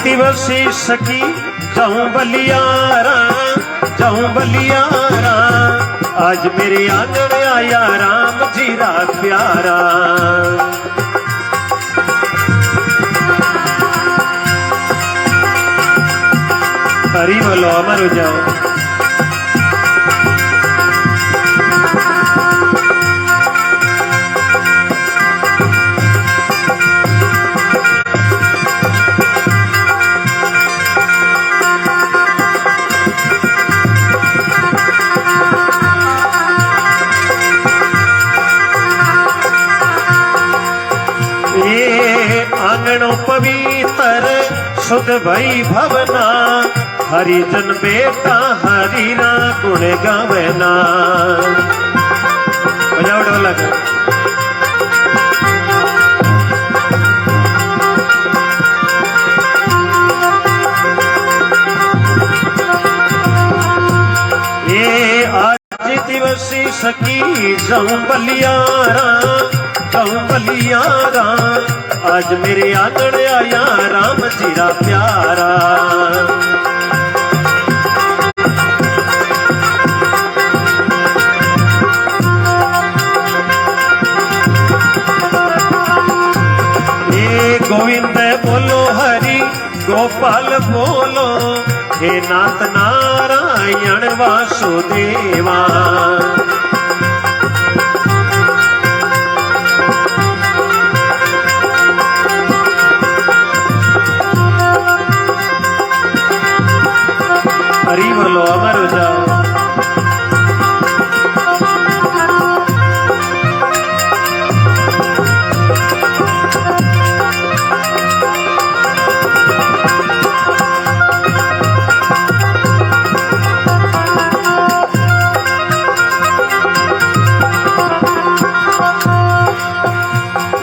दिवसी सकी जाऊं बलियारा, जाऊं बलियारा, आज मेरे आंगन आया राम जीरा प्यारा। हरी बोलो अमर हो जाओ। आंगणों पवित्र शुद्ध भई भवना, हरिजन बेटा हरिना गुण गावना। बजाओ ढोलक। ये आज दिवसी सकी जाऊं बलियारा, जाऊं बलियारा, आज मेरे आंगन आया राम जीरा प्यारा। ये गोविंद बोलो हरि गोपाल बोलो, हे नाथ नारायण वासुदेवा। हरी बोलो अमर हो जाओ।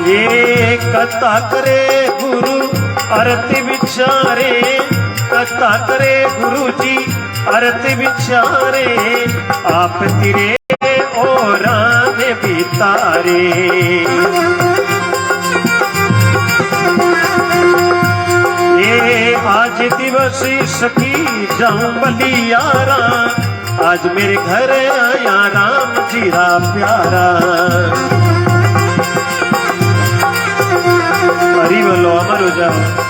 ये कथा करे गुरु आरती विचारे, कथा करे गुरु जी आरती विचारे, आप तिरे और बितारे। ये आज दिवसी सकी जाऊं बलियारा, आज मेरे घर आया राम जीरा प्यारा। हरी बोलो अमर हो जाओ।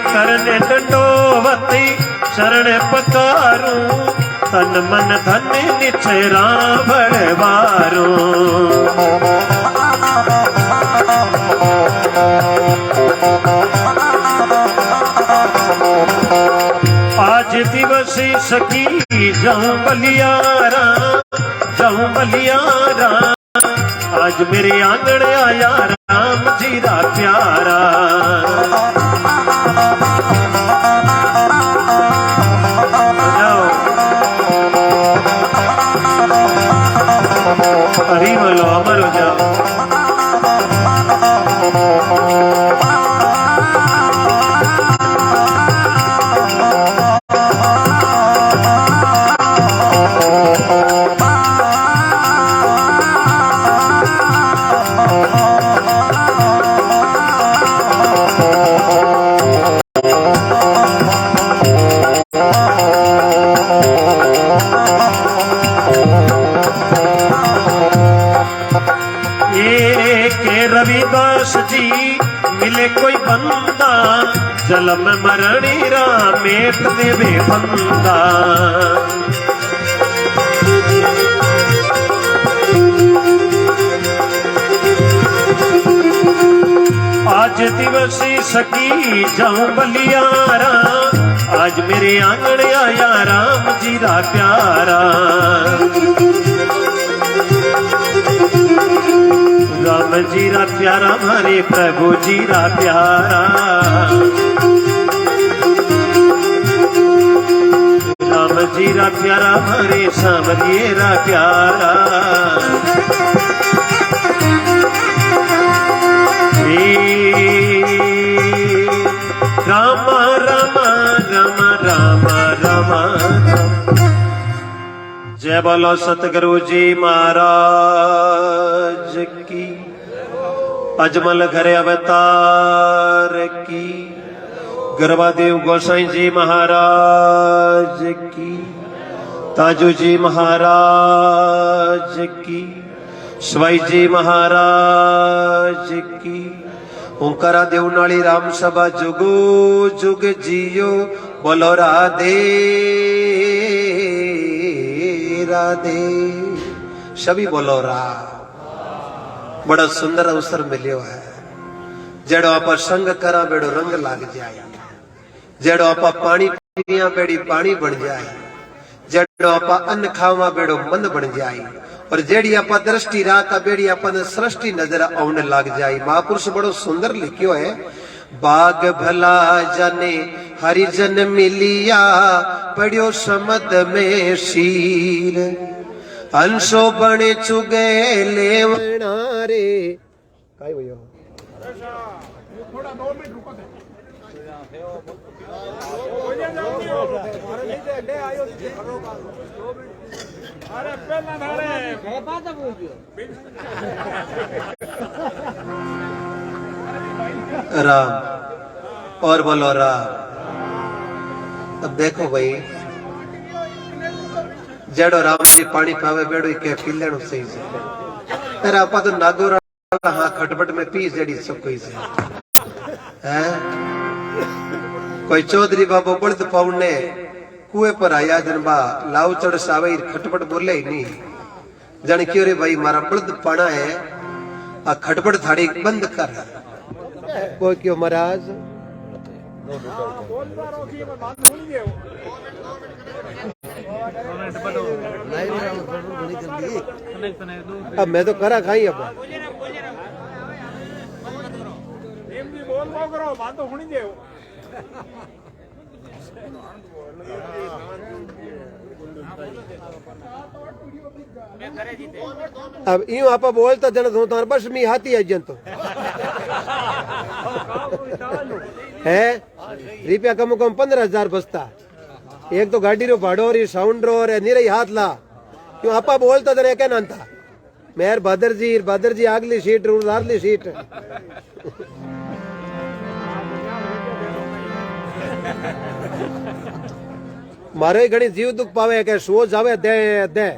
करने दंडोवती शरण पकारूं, तन मन धन निचरा बड़वारूं। आज दिवसी सकी जाऊं बलियारा, जाऊं बलियारा, आज मेरे आंगन आया राम जीरा प्यारा। हरी बोलो अमर हो जाओ। रविदास जी मिले कोई बंदा, जलम मरणी रामेत देवे बंदा। आज दिवसी सकी जाऊं बलियारा, आज मेरे आंगन आया राम जी रा प्यारा। राम जी रा प्यारा हमारे प्रभु जी रा प्यारा। राम जी रा प्यारा हमारे सामरिये रा प्यारा। राम राम राम राम राम। जय बोलो सतगुरु जी महाराज की। अजमल घर अवतार की। गरवादेव गोसाई जी महाराज की। ताजू जी महाराज की। स्वाई जी महाराज की। ओंकारा देवनाली राम सभा जुगो जुग जियो। बोलो राधे राधे। सभी बोलो राम। बड़ा सुंदर अवसर मिलियो है। जेड़ो आप संग करा बेड़ो रंग लाग जाए। जेड़ो आप पानी पिया बेड़ी पानी बन जाए। जेड़ो आप अन्न खावा बेड़ो मन बन जाए। और जेड़ी आप दृष्टि राका बेड़ी अपन सृष्टि नजर आने लग जाए। महापुरुष बड़ो सुंदर लिखियो है। बाग भला जाने हरिजन मिलिया पड़ियो समद में शीर। अंशो बने चुगे लेवना रे। काय भैया थोड़ा 2 मिनट रुको। राम और बोलो राम। अब देखो भाई जेड़ो राम जी पानी पावे बेड़ो के पी लेनो सही से। तेरा आपा तो नागोरा हाँ खटपट में पी जेड़ी सब कोई से है। कोई चौधरी बाबू बड़द पाउने कुएं पर आया जनबा लाउ चढ़ सावे खटपट बोले ही नहीं। जाने क्यों रे भाई मारा बड़द पाना है आ खटपट थाड़ी बंद कर। कोई क्यों महाराज अब मैं तो करा खाई अब अब यूं आप बोलता जन तो बस मी हाथी है जन तो है रुपया कम 15,000 बचता। एक तो गाड़ी रो भाड़ो और साउंड रो और निरे हाथ ला क्यों आपा बोलता जन एक नंता मेर बदर जी आगली सीट उड़ारली सीट। मारे घणी जीव दुख पावे के सो जावे दे दे।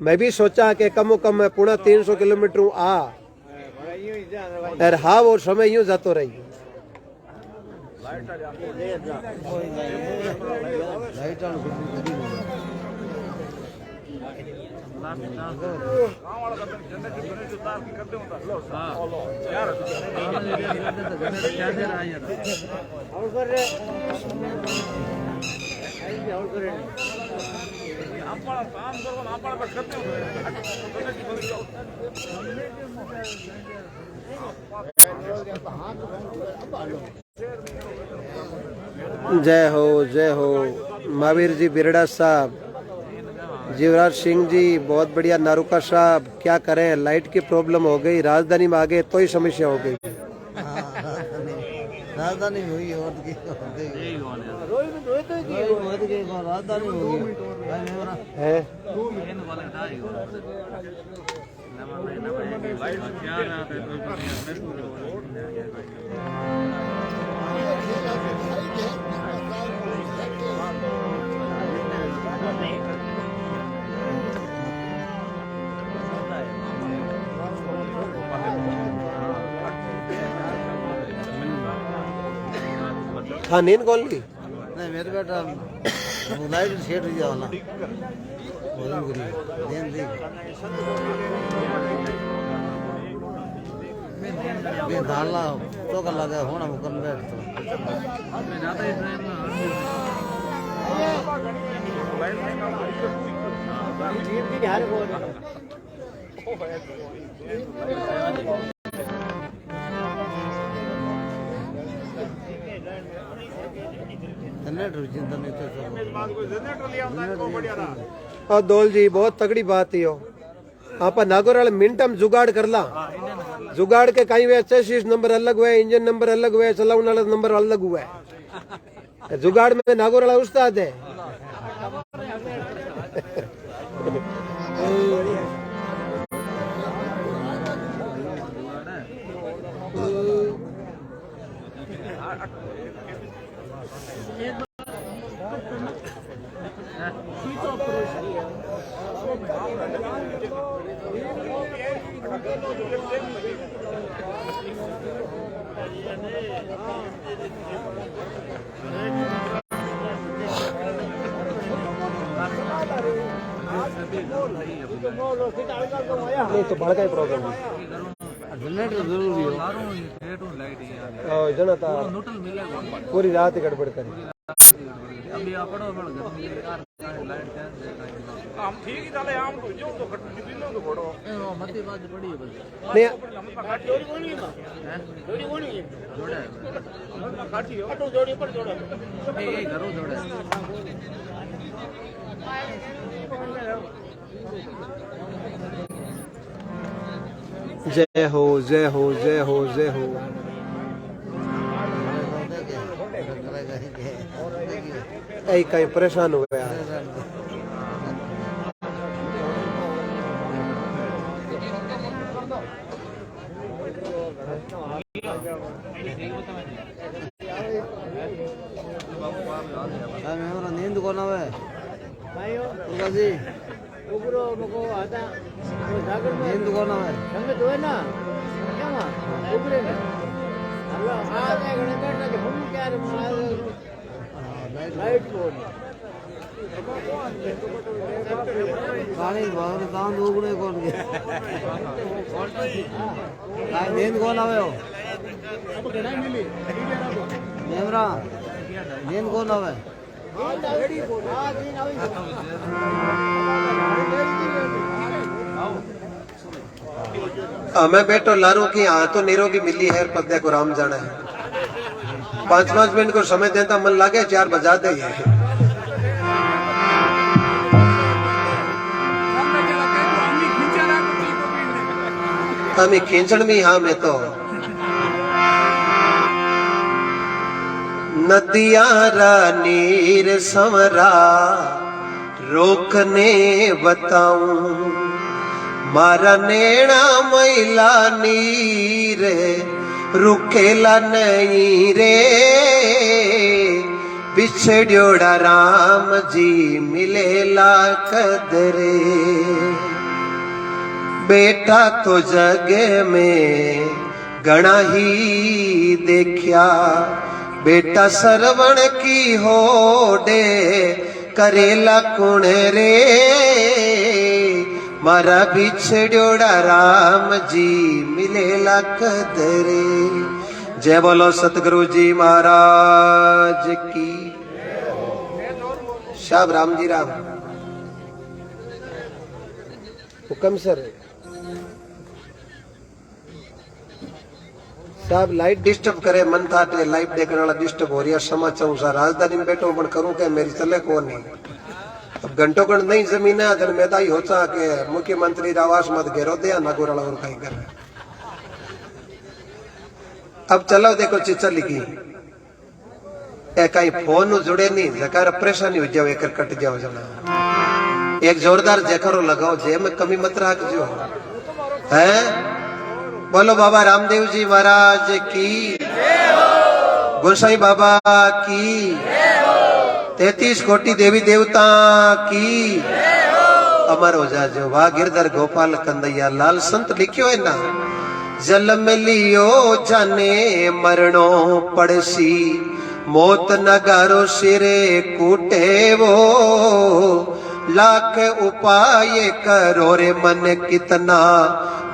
मैं भी सोचा कि कमो कम मैं 350 किलोमीटर आ और हाँ वो समय यूं जातो रही। जय हो महावीर जी बिरड़ा साहब, जीवराज सिंह जी बहुत बढ़िया। नारुका साहब क्या करें लाइट की प्रॉब्लम हो गई, राजधानी में आ गए तो ही समस्या हो गई। राजधानी हुई है हाँ नींद कौन ली नहीं मेरे बेटा लाइट सेट हो जाओ ना नींद ली धाला तो कर लगा होना मुकन बैठ तो दोल जी बहुत तगड़ी बात ही हो आप नागौर मिनटम जुगाड़ कर ला जुगाड़ के कहीं वे चेसिस नंबर अलग हुए इंजन नंबर अलग हुए चलाने वाला नंबर अलग हुआ है जुगाड़ में नागौर वाला उस्ताद है नहीं तो बड़ा का प्रॉब्लम है जनरेटर जरूरी हो जना था पूरी रात गड़बड़ करी अभी आपड़ो बड़ गर्मी लाइट हम ठीक ही डाले आम तो जो तो बिनो तो बड़ो मती बात पड़ी है बस नहीं जोड़ी कोनी है जोड़ी कोनी है जोड़ा है काटी हो तो जोड़ी पर जोड़ा ए घरो जोड़ा जय हो जय हो जय हो जय हो ऐ कहीं परेशान हो गया नींद को ना वे जी ऊपरो मको आता जागर में नींद को ना वे संग तो है ना क्या मां ऊपरे ने अल्लाह आ गए गणे बैठा के हम क्या रे लाइट को पानी बाहर दांत उगड़े कौन के काय नींद को ना वे हो अब के नहीं मिली नेमरा नींद को ना वे मैं बैठो लारू की हाँ तो निरोगी मिली है पत्ते को राम जाना है 5-5 मिनट को समय देता मन लागे 4 बजा दे हमें खींचन भी हाँ मैं तो नदियारा नीर समरा रोकने बताऊं मारा नेणा मैला नीर रुकेला नहीं रे बिछड़ोड़ा राम जी मिलेला कदरे बेटा तो जग में गणा ही देखा बेटा सरवण की होडे करेला कुण रे मारा बिछड़ोड़ा राम जी मिलेला कदरे जय बोलो सतगुरु जी महाराज की शाब राम जी राम हुक्म सर साहब लाइट डिस्टर्ब करे मन था लाइट देखने वाला डिस्टर्ब हो रही है क्षमा चाहूँ सर राजधानी में बैठो पण करूँ क्या मेरी चले को नहीं अब घंटों घंट नहीं जमीन है अगर मैं ही होता के मुख्यमंत्री आवास मत घेरो दे नागौर वाला और कहीं कर अब चलो देखो चिच्चा लिखी ए कहीं फोन जुड़े नहीं जकार परेशानी हो जाओ एक कट जाओ जना एक जोरदार जयकारो लगाओ जे में कमी मत रखजो है बोलो बाबा रामदेव जी महाराज की गोसाई बाबा की 33 कोटि देवी देवता की अमर हो जाजो वाह गिरधर गोपाल कंदैया लाल संत लिखियो है ना जल में लियो जाने मरणो पड़सी मौत नगारो सिरे कूटे वो लाख उपाय करो रे मन कितना,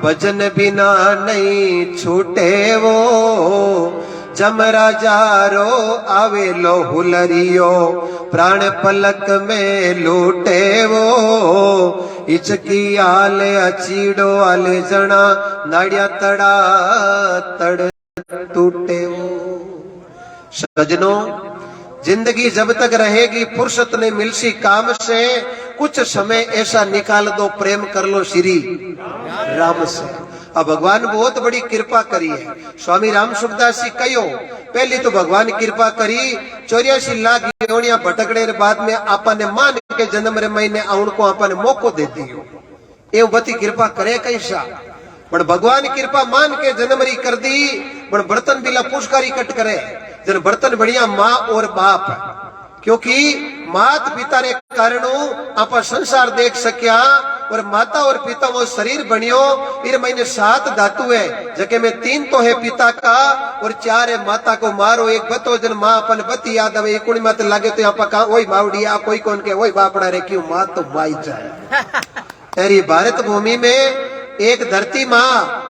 भजन बिना नहीं छूटे वो। जम राजारो आवे लो हुलरियो, प्राण पलक में लूटे वो। इचकी आले अचीड़ो आले जना, नाड़िया तड़ा तड़ टूटे वो। सजनों, जिंदगी जब तक रहेगी फुर्सत नहीं मिलसी काम से, कुछ समय ऐसा निकाल दो, प्रेम कर लो श्री राम से। अब भगवान बहुत बड़ी कृपा करी है। स्वामी राम सुखदास जी कहो, पहली तो भगवान कृपा करी, 84 लाख योनिया भटकने के बाद में आपने मान के जन्म रे महीने आउन को आपने मौको दे दियो। ये बती कृपा करे कैसा, पण भगवान कृपा मान के जन्म री कर दी, पण बर्तन बिला पुष्कारी कट करे। जन बर्तन बढ़िया माँ और बाप, क्योंकि मात पिता रे कारणों आप संसार देख सक्या, और माता और पिता वो शरीर बनियो। फिर मैंने 7 धातु है, जके में 3 तो है पिता का और 4 है माता को। मारो एक बतो जन माँ अपन बती याद आवे, एक कुणी मत लागे तो यहाँ का वही मावड़िया, कोई कौन के वही बापड़ा रे, क्यों माँ तो माई जाए। तेरी भारत भूमि में एक धरती माँ,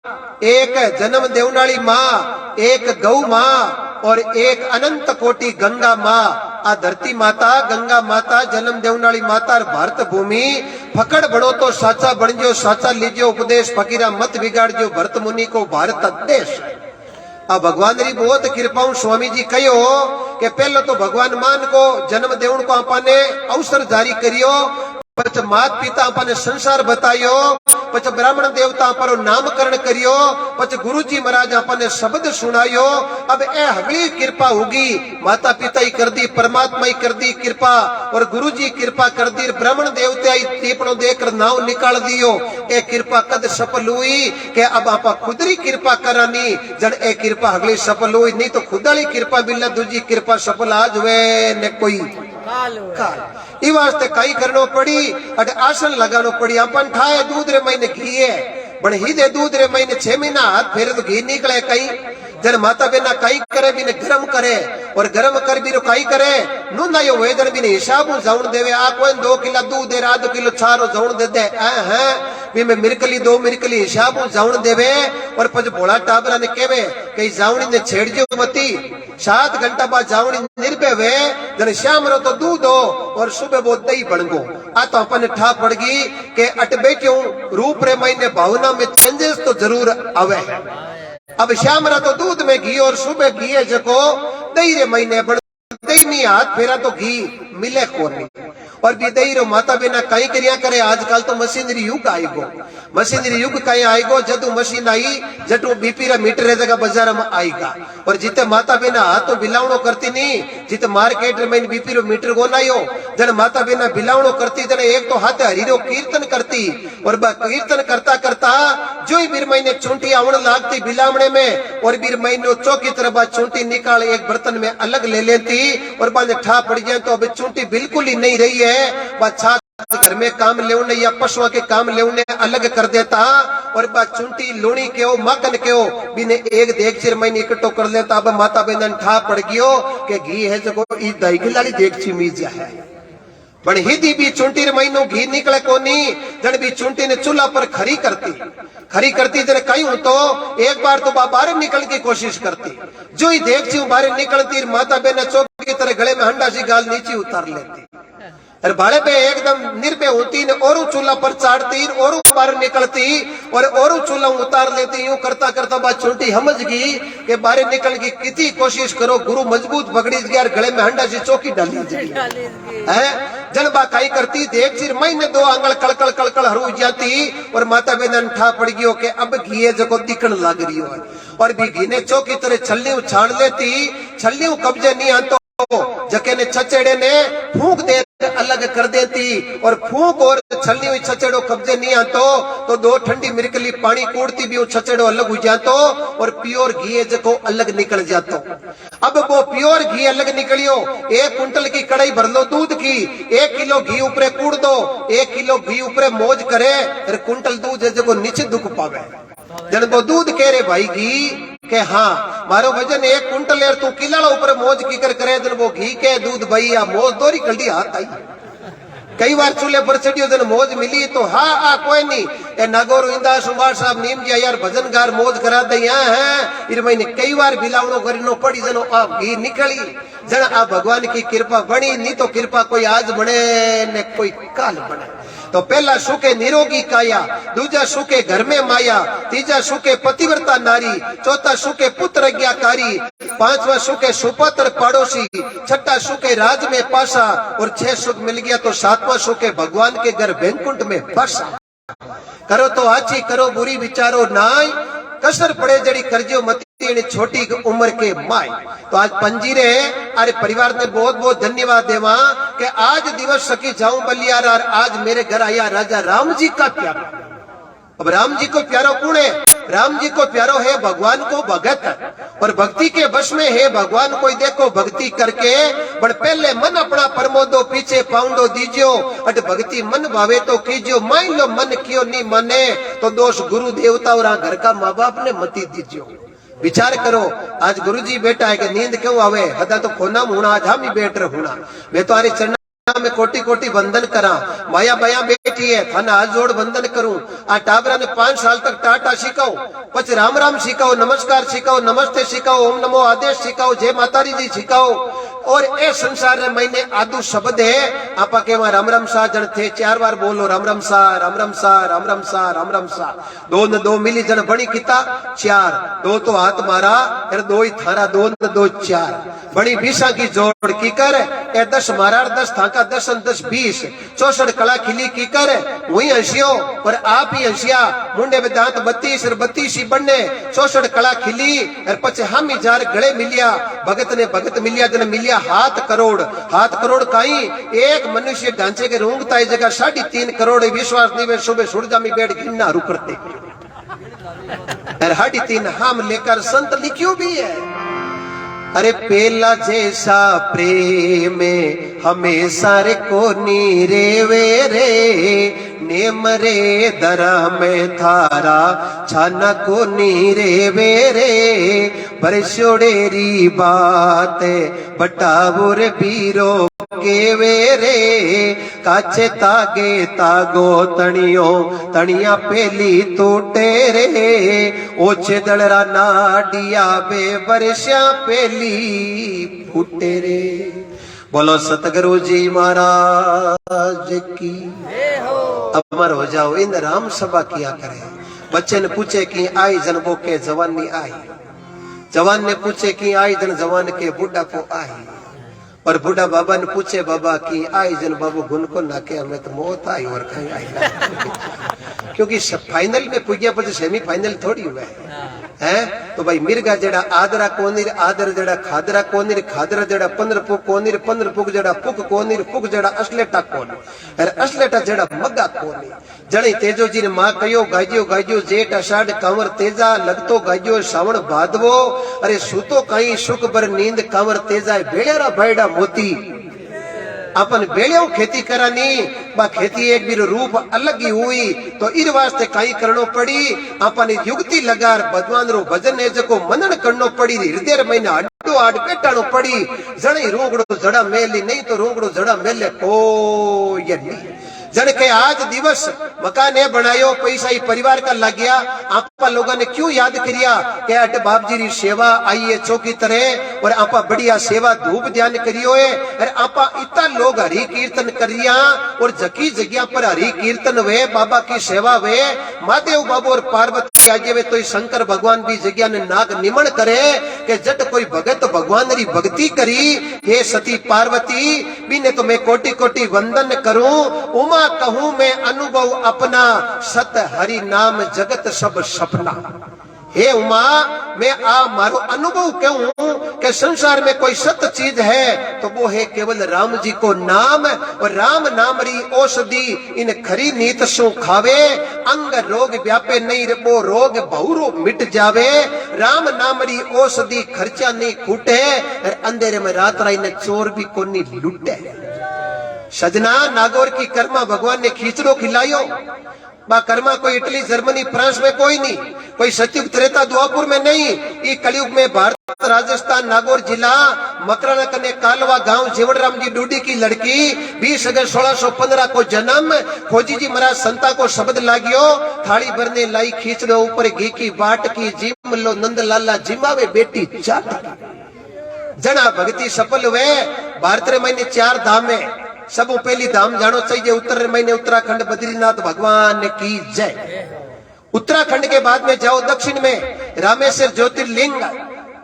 एक जन्म देवनाली माँ, एक गौ माँ और एक अनंत कोटि गंगा माँ। आ धरती माता, गंगा माता, जन्म देवनाली माता और भारत भूमि फकड़ बड़ो तो साचा बन जो, साचा लीजियो उपदेश, फकीरा मत बिगाड़जो, भरत मुनि को भारत देश। अब भगवान री बहुत कृपाओं स्वामी जी कहो कि पहले तो भगवान मान को जन्म देवन को आपने अवसर जारी करियो, पछ मात पिता अपने संसार बतायो, पछ ब्राह्मण देवता पर नामकरण करियो, पछ गुरु जी महाराज अपने शब्द सुनायो। अब ए हगली कृपा होगी, माता पिता ही कर दी, परमात्मा ही कर दी कृपा, और गुरु जी कृपा कर दी, ब्राह्मण देवता ही तीपणो देकर नाव निकाल दियो। ए कृपा कद सफल हुई कि अब आप खुदरी कृपा करानी, जन ए कृपा हगली सफल हुई, नहीं तो खुदाली कृपा बिल्ला दूजी कृपा सफल आज वे ने कोई काल। ई वास्ते कई करनो पड़ी, अट आसन लगानो पड़ी। अपन ठाए दूध रे महीने घी है, पण ही दे दूध रे महीने 6 महीना हाथ फेरे तो घी निकले। कई जन माता बेना कई करे बिने गरम करे, और गरम कर भी कई करे नुना यो वेदन बिने हिसाब जाउन देवे। आ कोई 2 किलो दूध दे, 2 किलो छारो जाउन दे दे है भी में मिरकली 2 मिरकली हिसाब जाउन देवे। और पछ भोला टाबरा ने केवे कई जाउनी ने छेड़जो मती, 7 घंटा बाद जाउनी निर्भय वे, जन शाम रो तो दूध हो और सुबह वो दही बन गो। आ तो अपन ठा पड़ गई के अट बैठ्यो रूप रे महीने भावना में चेंजेस तो जरूर आवे। अब शाम रा तो दूध में घी और सुबह घी है जको दही रे महीने, पर दही नहीं हाथ फेरा तो घी मिले को नहीं। और भी दही रो माता बिना कई करिया करे। आजकल तो मशीनरी युग आई गो, मशीनरी युग कई आई गो। जदू मशीन आई जटू बीपी रा मीटर रे जगह बाजार में आईगा। और जिते माता बिना हाथों बिलावणो करती नहीं, जिते मार्केट में बीपी रो मीटर को नायो, जन माता बिना बिलावणो करती, जन एक तो हाथे हरिरो कीर्तन करती, और कीर्तन करता करता जो ही बीर महीने चूंटी आवण लागती बिलावणे में, और बीर महीने चौकी तरह बात चूंटी निकाल एक बर्तन में अलग ले लेती, और बाद ठा पड़ जाए तो अब चूंटी बिल्कुल ही नहीं रही है। बात घर में काम लेने या पशुओं के काम लेने अलग कर देता, और बात चुंटी लूणी के हो माखन के हो बिने एक देगची महीने इकट्ठो कर लेता। अब माता बहन ठा पड़ गयो के घी है जो ई दही खिलाड़ी देगची मीजा है, पण हिदी भी चुंटी महीनो घी निकले कोनी। जन भी चुंटी ने चूल्हा पर खरी करती जन कहीं तो एक बार तो बाहर निकलने की कोशिश करती, जो ही देखती हूँ बाहर निकलती, माता बहन चौक की तरह गले में हंडा सी गाल नीचे उतार लेती, और भाड़े पे एकदम निर्भय होती, और चूल्हा पर चाड़ती, और बाहर निकलती, और चूल्हा उतार लेती। यूं करता करता बात चुंटी समझ गई कि बाहर निकल की कितनी कोशिश करो गुरु मजबूत पकड़ी गया, गले में हंडा सी चौकी डाली है। जनबा काई करती देख चिर महीने 2 आंगल कलकल कलकल हरू जाती, और माता बहन ठा पड़ गयो के अब घी जको दिखण लग रही हो, और भी घी ने चौकी तरह छल्ली छाण लेती। छल्ली कब्जे नहीं आतो, जके ने छचेड़े ने फूंक दे अलग कर देती, और फूंक और छलनी हुई छचेड़ो कब्जे नहीं आतो तो 2 ठंडी मिरकली पानी कूड़ती भी छचेड़ो अलग हो जातो, और प्योर घी जको अलग निकल जातो। अब वो प्योर घी अलग निकलियो, 1 कुंटल की कड़ाई भर लो दूध की, 1 किलो घी ऊपरे कूड़ दो, 1 किलो घी ऊपरे मौज करे, फिर कुंटल दूध जको नीचे दुख पावे। जन वो दूध कह रे भाई घी के हाँ मारो वजन 1 कुंटल है, तू किला ऊपर मौज की करे, जन वो घी के दूध भाई या मौज दोरी कल्डी हाथ आई। कई बार चूल्हे पर चढ़ियो जन मौज मिली तो हाँ आ कोई नहीं ए नागौर इंदा सुभाष साहब नीम जी यार भजन गार मौज करा दे यहाँ है इर महीने कई बार बिलावणो करीनो पड़ी जनो आ घी निकली जन आ भगवान की कृपा बनी नहीं तो कृपा कोई आज बने ने कोई काल बने तो पहला सुखे निरोगी काया दूजा सुखे घर में माया तीजा सुखे पतिव्रता नारी चौथा सुखे पुत्र आज्ञाकारी पांचवा सुखे सुपत्र पड़ोसी छठा सुखे राज में पासा और 6 सुख मिल गया तो 7वां सुखे भगवान के घर वैकुंठ में बसा करो तो आची करो बुरी विचारो नाय कसर पड़े जड़ी करजो मती छोटी उम्र के माय तो आज पंजीरे अरे परिवार ने बहुत बहुत धन्यवाद देवा कि आज दिवस सकी जाऊं बलियार और आज मेरे घर आया राजा राम जी का प्यारा। अब राम जी को प्यारो कौन है? राम जी को प्यारो है भगवान को भगत और भक्ति के वश में है भगवान कोई देखो भक्ति करके बड़ पहले मन अपना परमोदो पीछे पाउंडो दीजियो अट भक्ति मन भावे तो कीजियो मान लो मन क्यों नहीं माने तो दोष गुरु देवता और घर का माँ बाप ने मती दीजियो। विचार करो आज गुरुजी बेटा है कि नींद क्यों आवे हदा तो खोना मुना आज हम ही बैठ रहे होना मैं तो अरे चरण में कोटि कोटि वंदन करा माया बया बेटी है थाना हाथ जोड़ वंदन करूं आ टाबरा ने 5 साल तक टाटा सिखाओ पछ राम राम सिखाओ नमस्कार सिखाओ नमस्ते सिखाओ ओम नमो आदेश सिखाओ जय मातारी जी सिखाओ और ए संसार रे महीने आदु शब्द है आपा के राम राम सा जन थे 4 बार बोलो राम राम सा राम राम सा राम राम सा राम राम सा 2 न 2 मिली जन बणी किता 4 2 तो हाथ मारा फिर 2 ही थारा 2 न 2 4 बड़ी 20 की जोड़ की कर ए 10 मारा 10 थाका 10 10 20 64 कला खिली की कर वही हंसियो पर आप ही हंसिया मुंडे में दांत 32 और 32 ही बनने 64 कला खिली और पचे हम ही जार गले मिलिया भगत ने भगत मिलिया जन मिलिया हाथ करोड़ काई एक मनुष्य ढांचे के रूंगता है जगह 3.5 करोड़ विश्वास नहीं वे सुबह सूरजा में बैठ गिनना रुकते 3.5 हम लेकर संत लिखियो भी है। अरे पेला जैसा प्रेम हमेशा रे को नीरे वे रे नेम रे दरा में थारा छाना को नीरे वे रे बरसोड़ेरी बात बटाबुर बीरो के वे रे काचे तागे तागो तणियो तणिया पेली टूटे रे ओछे दलरा नाडिया बे बरस्या पेली फूटे रे। बोलो सतगुरु जी महाराज की। अमर हो जाओ इन राम सभा किया करे। बच्चे ने पूछे कि आई जन वो के जवान नहीं आई, जवान ने पूछे कि आई जन जवान के बुढ़ा को आई, और बुढ़ा बाबा ने पूछे बाबा की आई जन बाबू गुन को ना के हमें तो मौत आई और कहीं आई क्योंकि फाइनल में पुगिया पर सेमीफाइनल थोड़ी हुआ है तो भाई मिर्गा जड़ा आदरा कोनीर आदर जड़ा खादरा कोनीर खादरा जड़ा 15 पुक कोनीर 15 पुक जड़ा पुक कोनीर पुक जड़ा असलेटा कोन और असलेटा जड़ा मग्गा कोनी जड़ी तेजो जी ने मां कयो गाजियो गाजियो जेठ अषाढ़ कांवर तेजा लगतो गाजियो श्रावण भादवो अरे सूतो कहीं सुख बर नींद कांवर तेजा बेड़ेरा भाईडा मोती अपन बेड़ियों खेती करानी बा खेती एक भी रूप अलग ही हुई तो इर वास्ते कई करनो पड़ी अपन युक्ति लगार भगवान रो भजन है जको मनन करनो पड़ी हृदय महीना अड्डो आड पेटानो पड़ी जणे रोंगड़ो जड़ा मेली नहीं तो रोंगड़ो जड़ा मेले कोई नहीं जन के आज दिवस मकान है बनायो पैसा ही परिवार का लग गया आपा लोगों ने क्यों याद करिया कि अट बाप जी री सेवा आई है चौकी तरह और आपा बढ़िया सेवा धूप ध्यान करियो है और आपा इतना लोग हरि कीर्तन करिया और जकी जगह पर हरि कीर्तन वे बाबा की सेवा वे महादेव बाबू और पार्वती आगे वे तो शंकर भगवान भी जगह ने नाग निमन करे कि जट कोई भगत भगवान री भक्ति करी हे सती पार्वती भी ने तो मैं कोटि कोटि वंदन करूं उमा कहूं मैं अनुभव अपना सत हरि नाम जगत सब सपना। हे उमा मैं आ मारो अनुभव कहूं कि संसार में कोई सत्य चीज है तो वो है केवल राम जी को नाम और राम नाम री औषधि इन खरी नीत सु खावे अंग रोग व्यापे नहीं वो रोग बहुरो मिट जावे राम नाम री औषधि खर्चा नहीं खूटे और अंधेरे में रात राई ने चोर भी को नहीं लुटे। सजना नागौर की कर्मा भगवान ने खींचड़ो खिलायो। बा कर्मा कोई इटली जर्मनी फ्रांस में कोई नहीं, कोई सतयुग त्रेता द्वापुर में नहीं, ये कलयुग में भारत राजस्थान नागौर जिला मकराना कने कालवा गांव जीवनराम जी डूडी की लड़की 20 अगस्त 1615 को जन्म। खोजी जी महाराज संता को शब्द लागियो, थाली भरने लाई खींचड़ो ऊपर घी की बाट की, जिम लो नंद लाला जिमावे बेटी चाट। जना भक्ति सफल हुए। भारत रे महीने 4 धाम है, सब पहली धाम जानो चाहिए उत्तर महीने उत्तराखंड बद्रीनाथ भगवान की जय। उत्तराखंड के बाद में जाओ दक्षिण में रामेश्वर ज्योतिर्लिंग।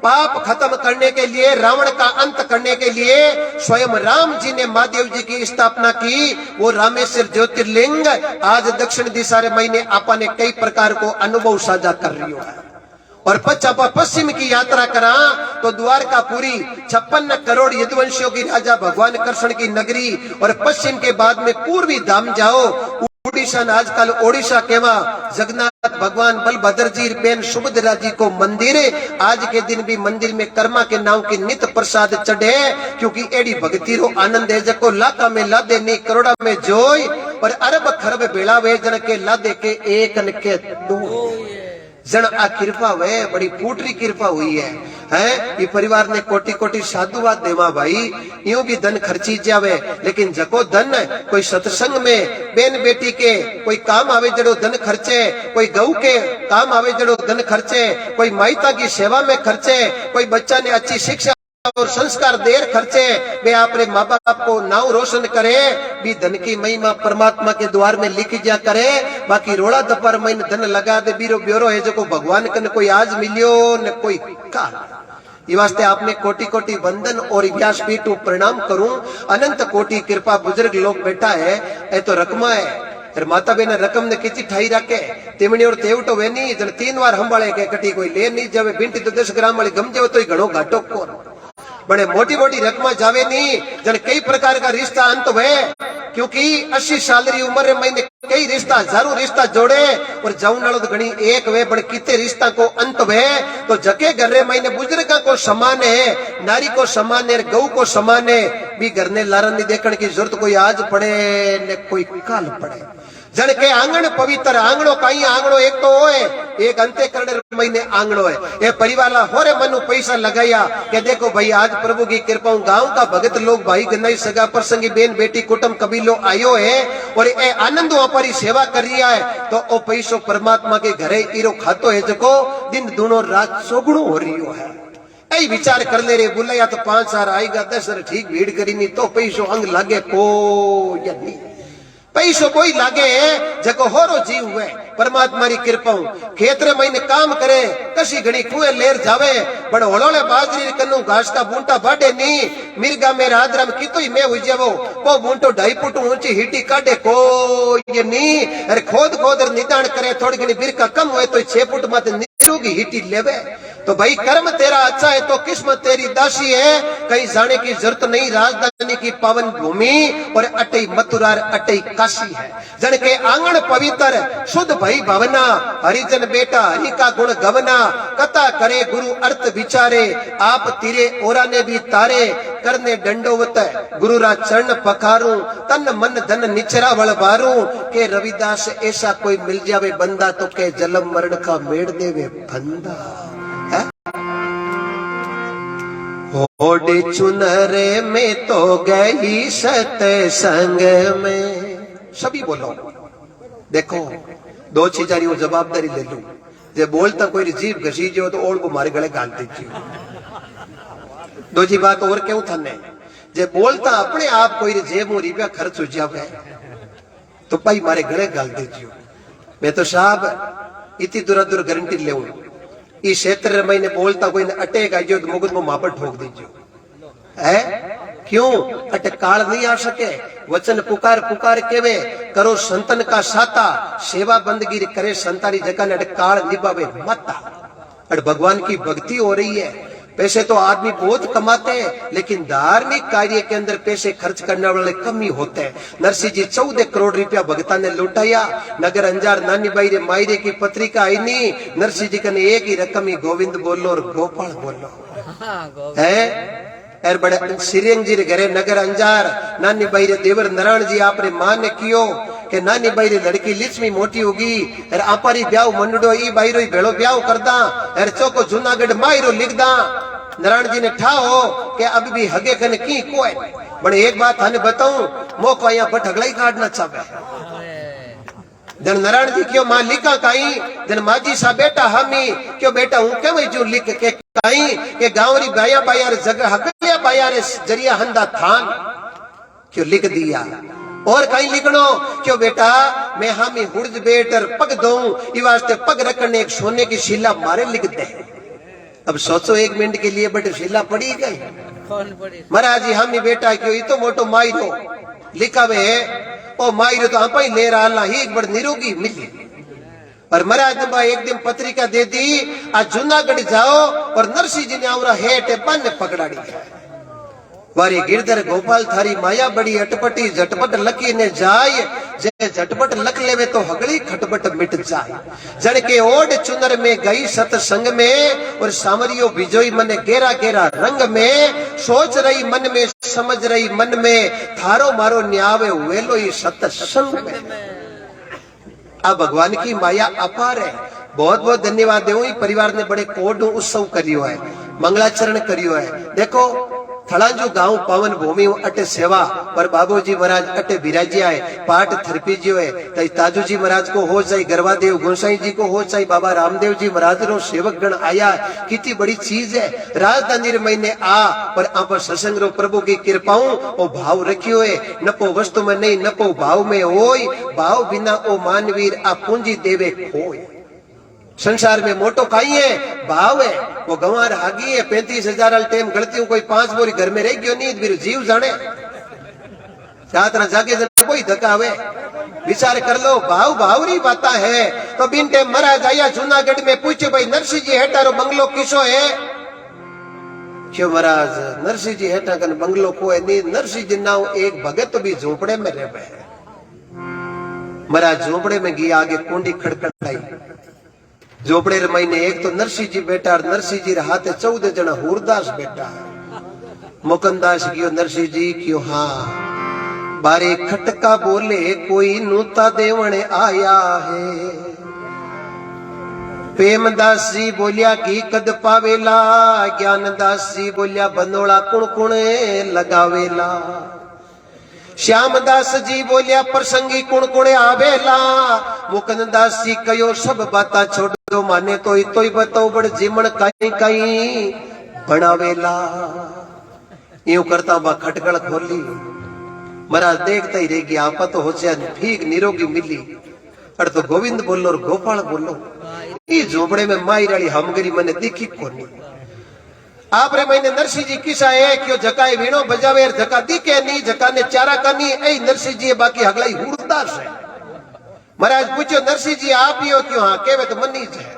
पाप खत्म करने के लिए, रावण का अंत करने के लिए स्वयं राम जी ने महादेव जी की स्थापना की, वो रामेश्वर ज्योतिर्लिंग आज दक्षिण दिशा रे महीने आपा ने कई प्रकार को अनुभव साझा कर रही हो। और पश्चिम की यात्रा करा तो द्वारकापुरी 56 करोड़ यदुवंशियों की राजा भगवान कृष्ण की नगरी, और पश्चिम के बाद में पूर्वी धाम जाओ उड़ीसा, आजकल ओडिशा केवा जगन्नाथ भगवान बलभद्र जी बेन सुभद्रा जी को मंदिर। आज के दिन भी मंदिर में कर्मा के नाम की नित्य प्रसाद चढ़े, क्योंकि एडी भक्ति रो आनंद है जको लाखा में लादे नहीं करोड़ा में जोय, और अरब खरब बेड़ावे जन के लादे के एक न के दो। जन आ कृपा वे बड़ी फूटरी कृपा हुई है। ये परिवार ने कोटि कोटि साधुवाद देवा भाई। यूं भी धन खर्ची जावे, लेकिन जको धन कोई सत्संग में बेन बेटी के कोई काम आवे जड़ो धन खर्चे, कोई गऊ के काम आवे जड़ो धन खर्चे, कोई माइता की सेवा में खर्चे, कोई बच्चा ने अच्छी शिक्षा और संस्कार देर खर्चे, वे अपने माँ बाप को नाव रोशन करे, भी धन की महिमा परमात्मा के द्वार में लिख जा करे। बाकी रोड़ा दपर महीने धन लगा दे बीरो ब्योरो है जो को भगवान कन कोई आज मिलियो न कोई काल। ये वास्ते आपने कोटि कोटि वंदन और व्यासपीठ प्रणाम करूं। अनंत कोटि कृपा बुजुर्ग लोग बैठा है, ए तो रकमा है। माता बेन रकम ने किची ठाई रखे तेमणी और तेवटो वेनी जन 3 बार हंबाळे के कटी कोई ले नहीं जावे, बिंटी तो 10 ग्राम वाली गम जावे तो घणो घाटो कोर। बड़े मोटी मोटी रकमा जावे नहीं, जन कई प्रकार का रिश्ता अंत हुए, क्योंकि 80 साल री उम्र में मैंने कई रिश्ता हजारों रिश्ता जोड़े, और जाऊन नालो तो घणी एक वे बड़े कितने रिश्ता को अंत हुए। तो जके घर रे मैंने बुजुर्गा को समान है, नारी को समान है, गऊ को समान है, भी घर ने लारा नहीं देखने की जरूरत कोई आज पड़े न कोई काल पड़े। जन के आंगण पवित्र आंगणो कई आंगणो एक तो होए, एक अंते करने महीने आंगणो है। ये परिवार होरे मनु पैसा लगाया कि देखो भाई आज प्रभु की कृपा गांव का भगत लोग भाई गन्नाई सगा प्रसंगी बेन बेटी कुटुंब कबीलो आयो है, और ये आनंद वापरी सेवा कर रिया है, तो ओ पैसो परमात्मा के घरे इरो खातो है जको दिन दोनों रात सोगुणो हो रियो है। ऐ विचार कर ले रे बुलाया तो 5 साल आएगा 10 साल ठीक भीड़ करी नहीं तो पैसो अंग लागे को या नहीं, पैसो कोई लागे जको होरो जीव हुए परमात्मा री कृपा। खेतरे महीने काम करे कशी घड़ी कुएं लेर जावे, बड़ होलोले बाजरी कन्नु घास का बूंटा बाडे नी, मिर्गा में राजराम कितोई में हुई जावो को बूंटो 2.5 फुट ऊंची हिटी काटे को ये नी। अरे खोद खोद निदान करे थोड़ी घनी बिरका कम हुए तो 6 फुट मत निरोगी हिटी लेवे। तो भाई कर्म तेरा अच्छा है तो किस्मत तेरी दासी है, कहीं जाने की जरूरत नहीं। राजधानी की पावन भूमि और अटई मथुरा अटई काशी है। जन के आंगन पवित्र शुद्ध भई भावना, हरिजन बेटा हरि का गुण गवना, कथा करे गुरु अर्थ विचारे, आप तीरे ओरा ने भी तारे, करने दंडोवत गुरु रा चरण पखारूं, तन मन धन निचरा वल बारूं, के रविदास ऐसा कोई मिल जावे बंदा तो के जन्म मरण का मेड़ देवे बंदा। ओडे चुनरे में तो गई सत्संग में। सभी बोलो देखो 2 चीजारी वो जवाबदारी ले लू, जे बोलता कोई जीभ घसी जो तो ओढ़ को मारे गले गाल दीजिए। 2 बात और क्यों थाने, जे बोलता अपने आप कोई जेब में रुपया खर्च हो जावे तो भाई मारे गले गाल दीजिए। मैं तो साहब इतनी दूर गारंटी ले इस क्षेत्र में बोलता कोई अटैक आई तो मुगद को मापर ठोक दीजिए है। क्यों अटक काल नहीं आ सके, वचन पुकार पुकार केवे करो संतन का साता, सेवा बंदगी करे संतारी जगह ने अटक काल निभावे माता। अट भगवान की भक्ति हो रही है। पैसे तो आदमी बहुत कमाते हैं, लेकिन धार्मिक कार्य के अंदर पैसे खर्च करने वाले कम ही होते हैं। नरसिंह जी 14 करोड़ रुपया भगता ने लुटाया। नगर अंजार नानी बाई रे मायरे की पत्रिका आई नहीं, नरसिंह जी का एक ही रकम ही गोविंद बोलो और गोपाल बोलो है। एर बड़े श्रीरंग जी रे घरे नगर अंजार नानी बाई रे देवर नारायण जी आपरे मां ने कियो के नानी बाई रे लड़की लिक्ष्मी मोटी होगी एर आपारी ब्याह मंडड़ो ई बाई रो भेड़ो ब्याह करदा एर चौको जूनागढ़ मायरो लिखदा नारायण जी ने ठाओ के अब भी हगे कने की कोई बड़े एक बात थाने बताऊं मोको आया बट हगलाई काटना चाहे जन नारायण जी क्यों मां लिखा काई जन माजी सा बेटा हमी क्यों बेटा हूं के जो लिख के काई के गांवरी बाया बाया रे जगह हकलिया बाया रे जरिया हंदा थान क्यों लिख दिया और कहीं लिखनो क्यों बेटा मैं हामी हुर्ज बेटर पग दूं ई वास्ते पग रखने एक सोने की शिला मारे लिख दे अब सोचो एक मिनट के लिए बट शिला पड़ी गई महाराज जी हामी बेटा क्यों ई तो मोटो मायरो लिखावे ओ मायरो तो आप ही ले रहा ही एक बड़ निरोगी मिली और महाराज ने एक दिन पत्रिका दे दी आज जूनागढ़ जाओ और नरसिंह जी ने आवरा हेट बन पकड़ाड़ी वारी गिरधर गोपाल थारी माया बड़ी अटपटी झटपट लकी ने जाय जे झटपट लख लेवे तो हगड़ी खटपट मिट जाए जड़ के ओड चुनर में गई सतसंग में और सामरियो बिजोई मन गेरा गेरा रंग में सोच रही मन में समझ रही मन में थारो मारो न्यावे वेलो ये सतसंग में अब भगवान की माया अपार है बहुत बहुत धन्यवाद देव परिवार ने बड़े कोड उत्सव करियो है मंगलाचरण करियो है देखो थलांजो गांव पावन भूमि अटे सेवा पर बाबूजी महाराज अटे बिराजिया है पाठ थरपी जो है तई ताजू जी महाराज को हो जाए गरवादेव गोसाई जी को हो जाए बाबा रामदेव जी महाराज रो सेवक गण आया कितनी बड़ी चीज है राजधानी महीने आ पर आप सत्संग रो प्रभु की कृपाओं ओ भाव रखियो है नपो वस्तु में नहीं नपो भाव में होय भाव बिना ओ मानवीर आ पूंजी देवे खोय संसार में मोटो खाई है भाव है वो गंवार आगी है 35,000 टेम गलती हूँ कोई 5 बोरी घर में रह गयो नहीं मेरे जीव जाने रात ना जागे कोई धकावे विचार कर लो भाव भावरी बाता है तो बिन टेम महाराज आया जूनागढ़ में पूछो भाई नरसिंह जी हेटारो बंगलो किसो है क्यों महाराज नरसिंह जी हेटा कन बंगलो को है नहीं नरसिंह जी नाव एक भगत भी झोपड़े में रहे महाराज झोपड़े में गया आगे कुंडी खड़खड़ाई झोपड़े महीने एक तो नरसिंह जी बेटा और नरसिंह जी हाथे 14 जना हुरदास बेटा मुकंदास क्यों नरसिंह जी क्यों हाँ बारे खटका बोले कोई नूता देवने आया है प्रेमदास जी बोलिया की कद पावेला ज्ञानदास जी बोलिया बनोड़ा कुण कुण लगावेला श्यामदास जी बोलिया प्रसंगी कुण कुणे आवेला मुकंदास जी कयो सब बाता छोड़ दो माने तो ही बताओ बड़ जीवन कहीं कहीं बनावेला यूं करता बा खटकड़ खोली महाराज देखता ही रह गया आपा तो हो जाए ठीक निरोगी मिली अड़ तो गोविंद बोलो और गोपाल बोलो ये झोपड़े में माई राड़ी हमगरी मने दिखी कोनी आपरे महीने नरसिंह जी किसा है क्यों जकाए वीणो बजावे जका दिखे नहीं जका ने चारा करनी ऐ नरसिंह जी बाकी हगलाई हुड़दास है महाराज पूछो नरसिंह जी आप ही हो क्यों हाँ केवे तो मनी है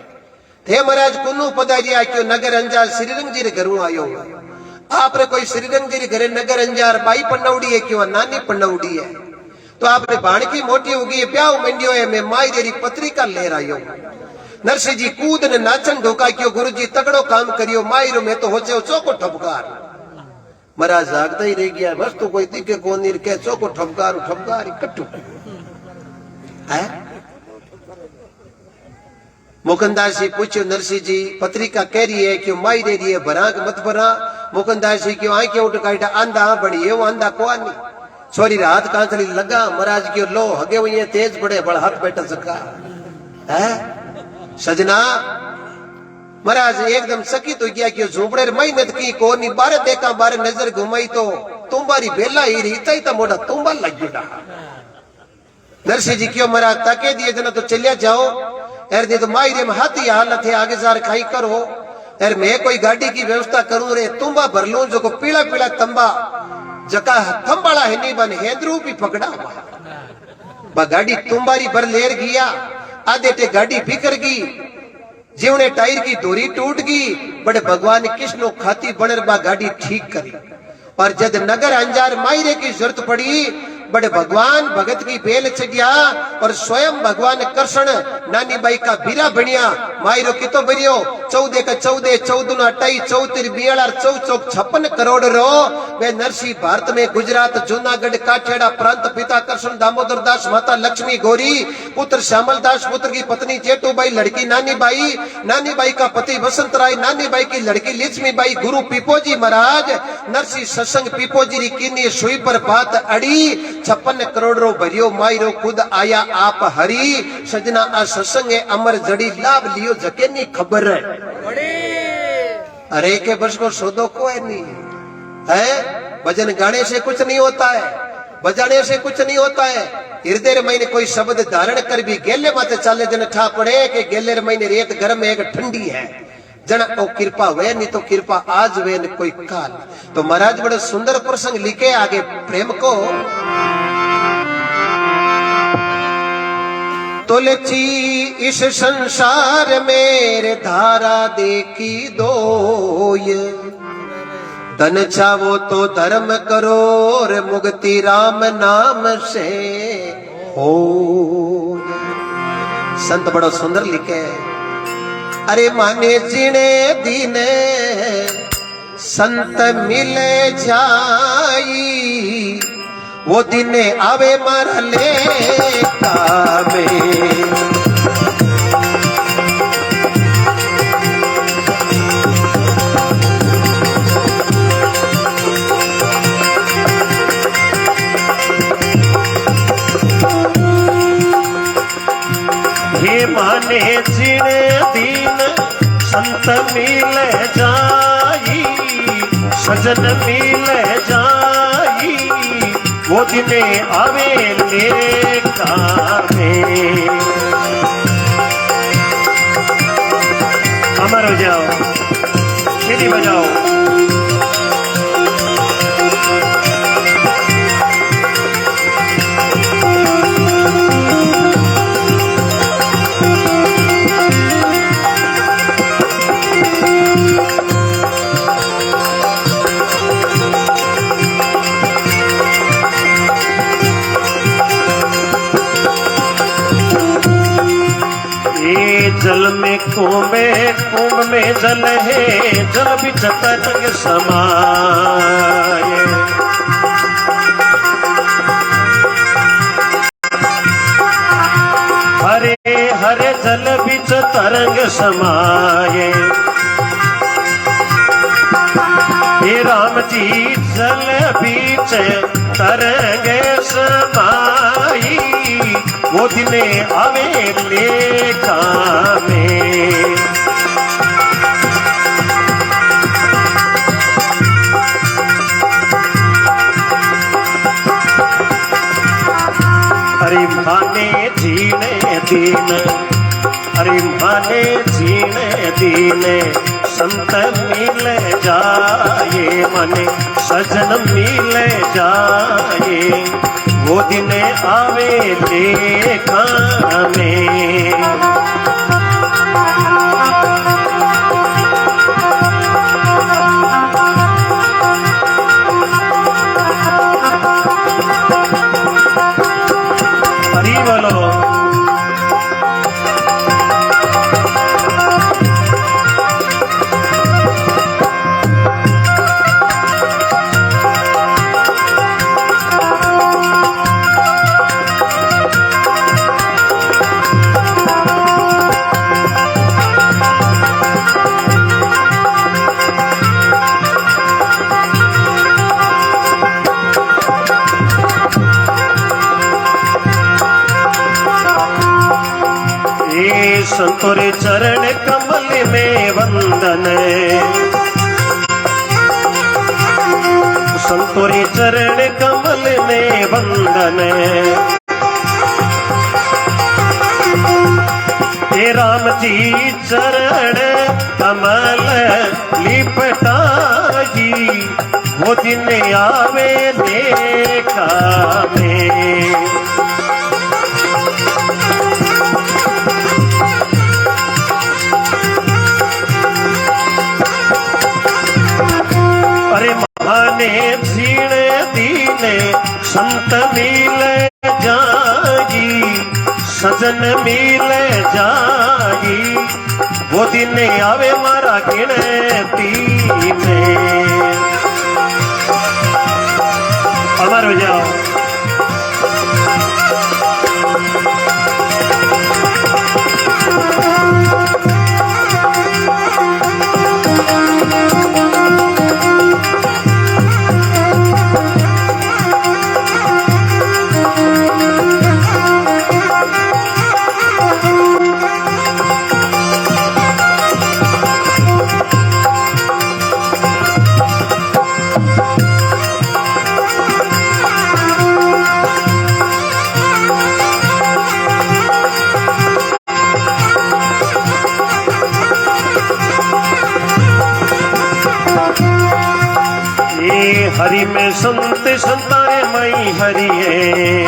थे महाराज कुन्नू पधारिया क्यों नगर अंजार श्रीरंग जी रे घरों आयो आपरे कोई श्रीरंग जी रे घरे नगर अंजार बाई पन्नौड़ी है क्यों नानी पन्नौड़ी है तो आपने बाणकी मोटी होगी ब्याह मंडियो है मैं माई देरी पत्रिका ले रहा हूं नरसिंह जी कूद ने नाचन ढोका क्यों गुरु जी तगड़ो काम करियो मायरो में तो हो जाओ चौको ठपकार महाराज जागता ही रह गया बस तो कोई दिखे कौन के चौको ठपकार कट्टू है मुकंदास जी पूछो नरसिंह जी पत्रिका कह रही है क्यों माई दे रही है भरा मत भरा मुकंदास जी क्यों आई क्यों उठकाइटा आंधा बड़ी है वो आंधा कौन छोरी हाथ कांचली लगा महाराज क्यों लो हगे हुई तेज बड़े बड़ा हाथ बैठा सका है सजना महाराज एकदम सकित हो गया कि झोपड़े मेहनत की कोनी बारे देखा बारे नजर घुमाई तो तुम्हारी बेला ही रही था मोटा तुम्बा लग गया नरसिंह जी क्यों महाराज ताके दिए जना तो चलिया जाओ यार दे तो माई रे हाथी हालत है आगे जार खाई करो यार मैं कोई गाड़ी की व्यवस्था करूं रे तुम्बा भर लूं जो को पीला पीला तंबा जका थंबाला है नहीं बन हेंद्रू भी पकड़ा बा गाड़ी तुम्बारी भर लेर गया आधे टे गाड़ी बिखर गई जीवने टायर की डोरी टूट गई बड़े भगवान कृष्ण खाती बनर बा गाड़ी ठीक करी और जब नगर अंजार मायरे की जरूरत पड़ी बड़े भगवान भगत की बेल चढ़िया और स्वयं भगवान कृष्ण नानी बाई का बीरा बनिया मायरो की तो बनियो 14 के 14 14 28 34 42 चौक 56 करोड़ रो वे नरसी भारत में गुजरात जूनागढ़ काठियाड़ा प्रांत पिता कृष्ण दामोदर दास माता लक्ष्मी गौरी पुत्र श्यामल दास पुत्र की पत्नी जेठूबाई लड़की नानी बाई का पति वसंत राय नानी बाई की लड़की लक्ष्मी बाई गुरु पीपोजी महाराज नरसी सत्संग पीपोजी री कीनी सुई पर बात अड़ी 56 करोड़ रो भरियो मायरो खुद आया आप हरी सजना आ सत्संग अमर जड़ी लाभ लियो जके नहीं खबर है अरे के बस को सौदो को है नहीं है भजन गाने से कुछ नहीं होता है बजाने से कुछ नहीं होता है हृदय महीने कोई शब्द धारण कर भी गेले माते चाले जन ठा पड़े के गेले महीने रेत गर्म एक ठंडी है जन ओ कृपा वे नहीं तो कृपा आज वे न कोई काल तो महाराज बड़े सुंदर प्रसंग लिखे आगे प्रेम को तुलसी इस संसार मेरे धारा देखी दोय धन चावो तो धर्म करो और मुक्ति राम नाम से हो संत बड़ा सुंदर लिखे अरे माने जिने दीने संत मिले जाई वो दिने आवे मारा लेखा में माने जिने दीन संत मिल जाई सजन मिल जाई वो दिने आवे लेखा में अमर हो जाओ सीढ़ी बजाओ जल में कुंभ में जल है जल बिच तरंग समाये हरे हरे जल बिच तरंग समाये हे राम जी जल बिच तरंग समाई वो दिने आवे लेखा में अरे माने जीने दीन अरे माने जीने दीन संत मिल जाए मने सजन मिल जाए वो दिन आवे लेखा में हरी बोलो संतोरे चरण कमल में वंदन संतोरे चरण कमल में वंदन हे राम जी चरण कमल लिपटाई वो दिन आवे लेखा में माने जीने दीने संत मिल जाई सजन मिल जाई वो दिन आवे मारा गिनती में। अमर हो जाओ। हरि में संत संतारे मई हरि है।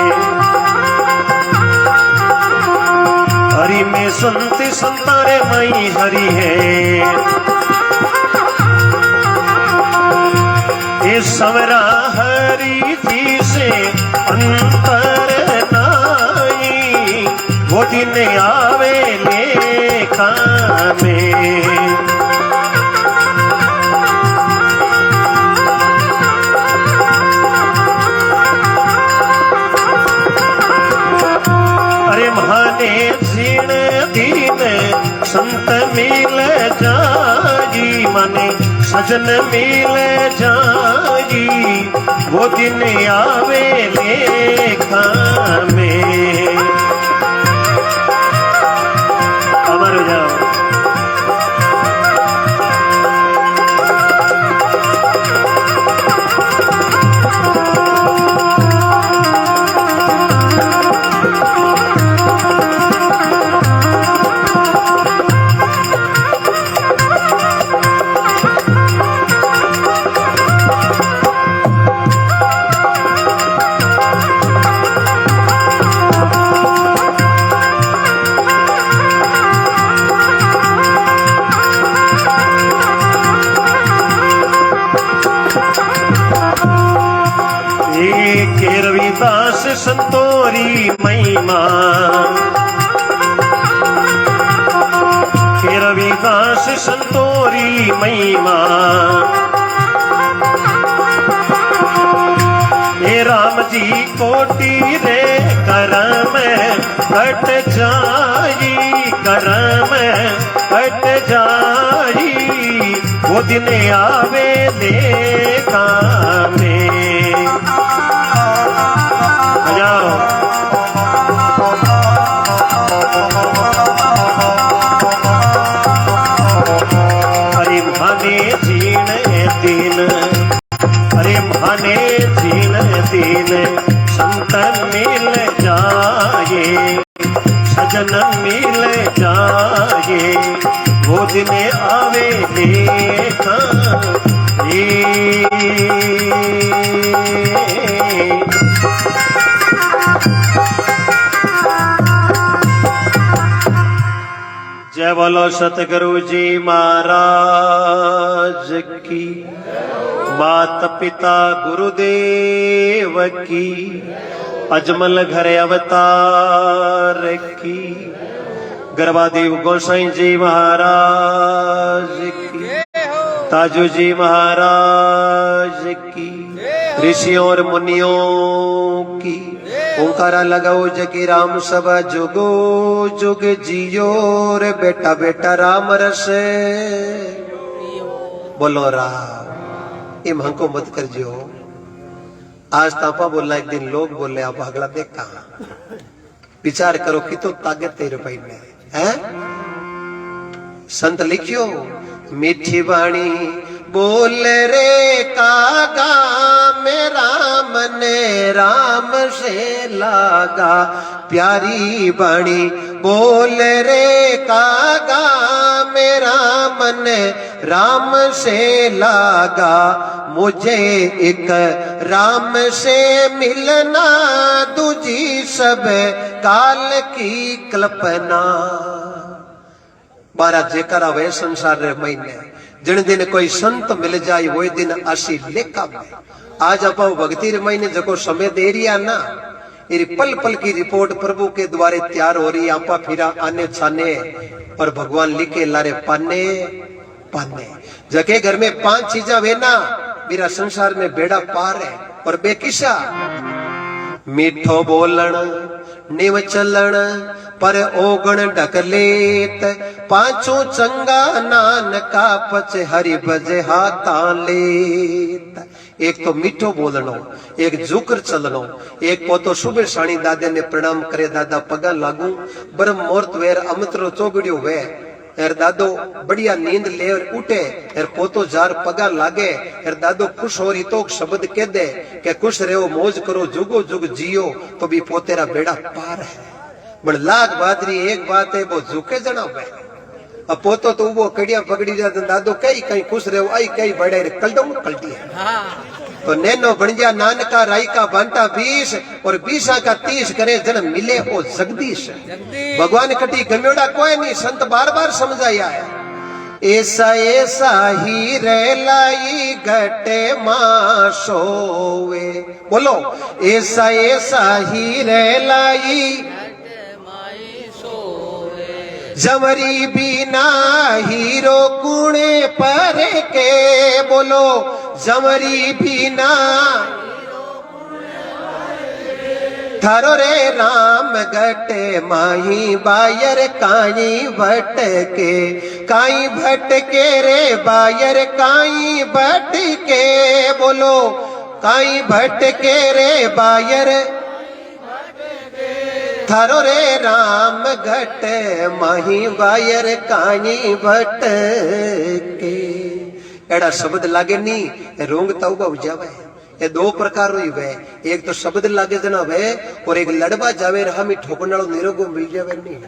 हरि में संत संतारे मई हरि है। ये सवरा हरि जी से अंतर नाई, वो दिन आवे लेखा में। महाने झीण दीन संत मिल जाई, मने सजन मिल जाई, वो दिन आवे लेखा में। अमर जाओ। रविदास संतोरी महिमा, के रविदास संतोरी महिमा। हे राम जी कोटि रे करम कट जाई, करम कट जाई, वो दिन आवे लेखा में। अरे भाने झीण दीन, अरे भाने झीण दीन संत मिल जाए, सजन मिल जाए, वो दिन आवे लेखा। जय बोलो सतगुरु जी महाराज की, माता पिता गुरुदेव की, अजमल घर अवतार की, गर्भादेव गोसाई जी महाराज की, ताजू जी महाराज की, ऋषियों और मुनियों की। ओंकारा लगाओ जगी राम सब जुगो जुग जियो रे बेटा बेटा राम रसे। बोलो राम। इम हमको मत कर जियो। आज तापा बोलना, एक दिन लोग बोले आप अगला देख कहा। विचार करो कि तो ताकत तेरे पाई में है। संत लिखियो मीठी वाणी बोल रे कागा, मेरा मन राम से लागा। प्यारी बाणी बोल रे कागा, मेरा मन राम से लागा। मुझे एक राम से मिलना, दूजी सब काल की कल्पना। 12 जेकरा वे संसार रे महीने जिन दिन कोई संत मिल जाए वो दिन आशी लेखा में। आज आप भक्ति रे महीने जको समय दे रिया ना, ये पल पल की रिपोर्ट प्रभु के द्वारे तैयार हो रही। आपा फिरा आने छाने और भगवान लिखे लारे पाने पाने। जके घर में 5 चीजा वे ना मेरा संसार में बेड़ा पार है। और बेकिसा मीठो बोलन निव चलन पर ओगण ढकलेत, पांचों चंगा नानका पच हरि भजे हाथा लेत। एक तो मीठो बोलनो, एक झुकर चलनो, एक पोतो सुबह साणी दादे ने प्रणाम करे दादा पगा लागू ब्रह्म मुहूर्त वेर अमृतरो चोगड़ियो वे एर दादो बढ़िया नींद ले और उठे एर पोतो जार पगा लागे एर दादो खुश हो रही तो शब्द कह दे के खुश रहो मौज करो जुगो जुग जियो तो भी पोतेरा बेड़ा पार है। बड़ लाख बादरी एक बात है वो झुके जना वे अब पोतो तो वो कड़िया पकड़ी जाते दादो कई कहीं खुश रहो आई कई बड़े कलडो कल्टी है। तो नैनो बणजा नानका राई का बांटा 20 और 20 का 30 करे जन मिले ओ जगदीश। भगवान कटी गम्योड़ा कोई नहीं संत बार बार समझाया है। ऐसा ऐसा ही रेलाई घटे मां सोवे, बोलो ऐसा ऐसा ही रेलाई जमरी बिना हीरो कुणे पर के, बोलो जमरी बिना थारो रे राम गटे माही बायर काई भटके, काई भटके रे बायर काई भटके, बोलो काई भटके रे बायर थारो रे राम घट माही बायर काई भटके। एड़ा शब्द लागे नहीं रोंग तौबा हो जावे। ये 2 प्रकार हुई वे, एक तो शब्द लागे जना वे और एक लड़बा जावे रहा मी ठोकनालो निरोगो मिल जावे नहीं।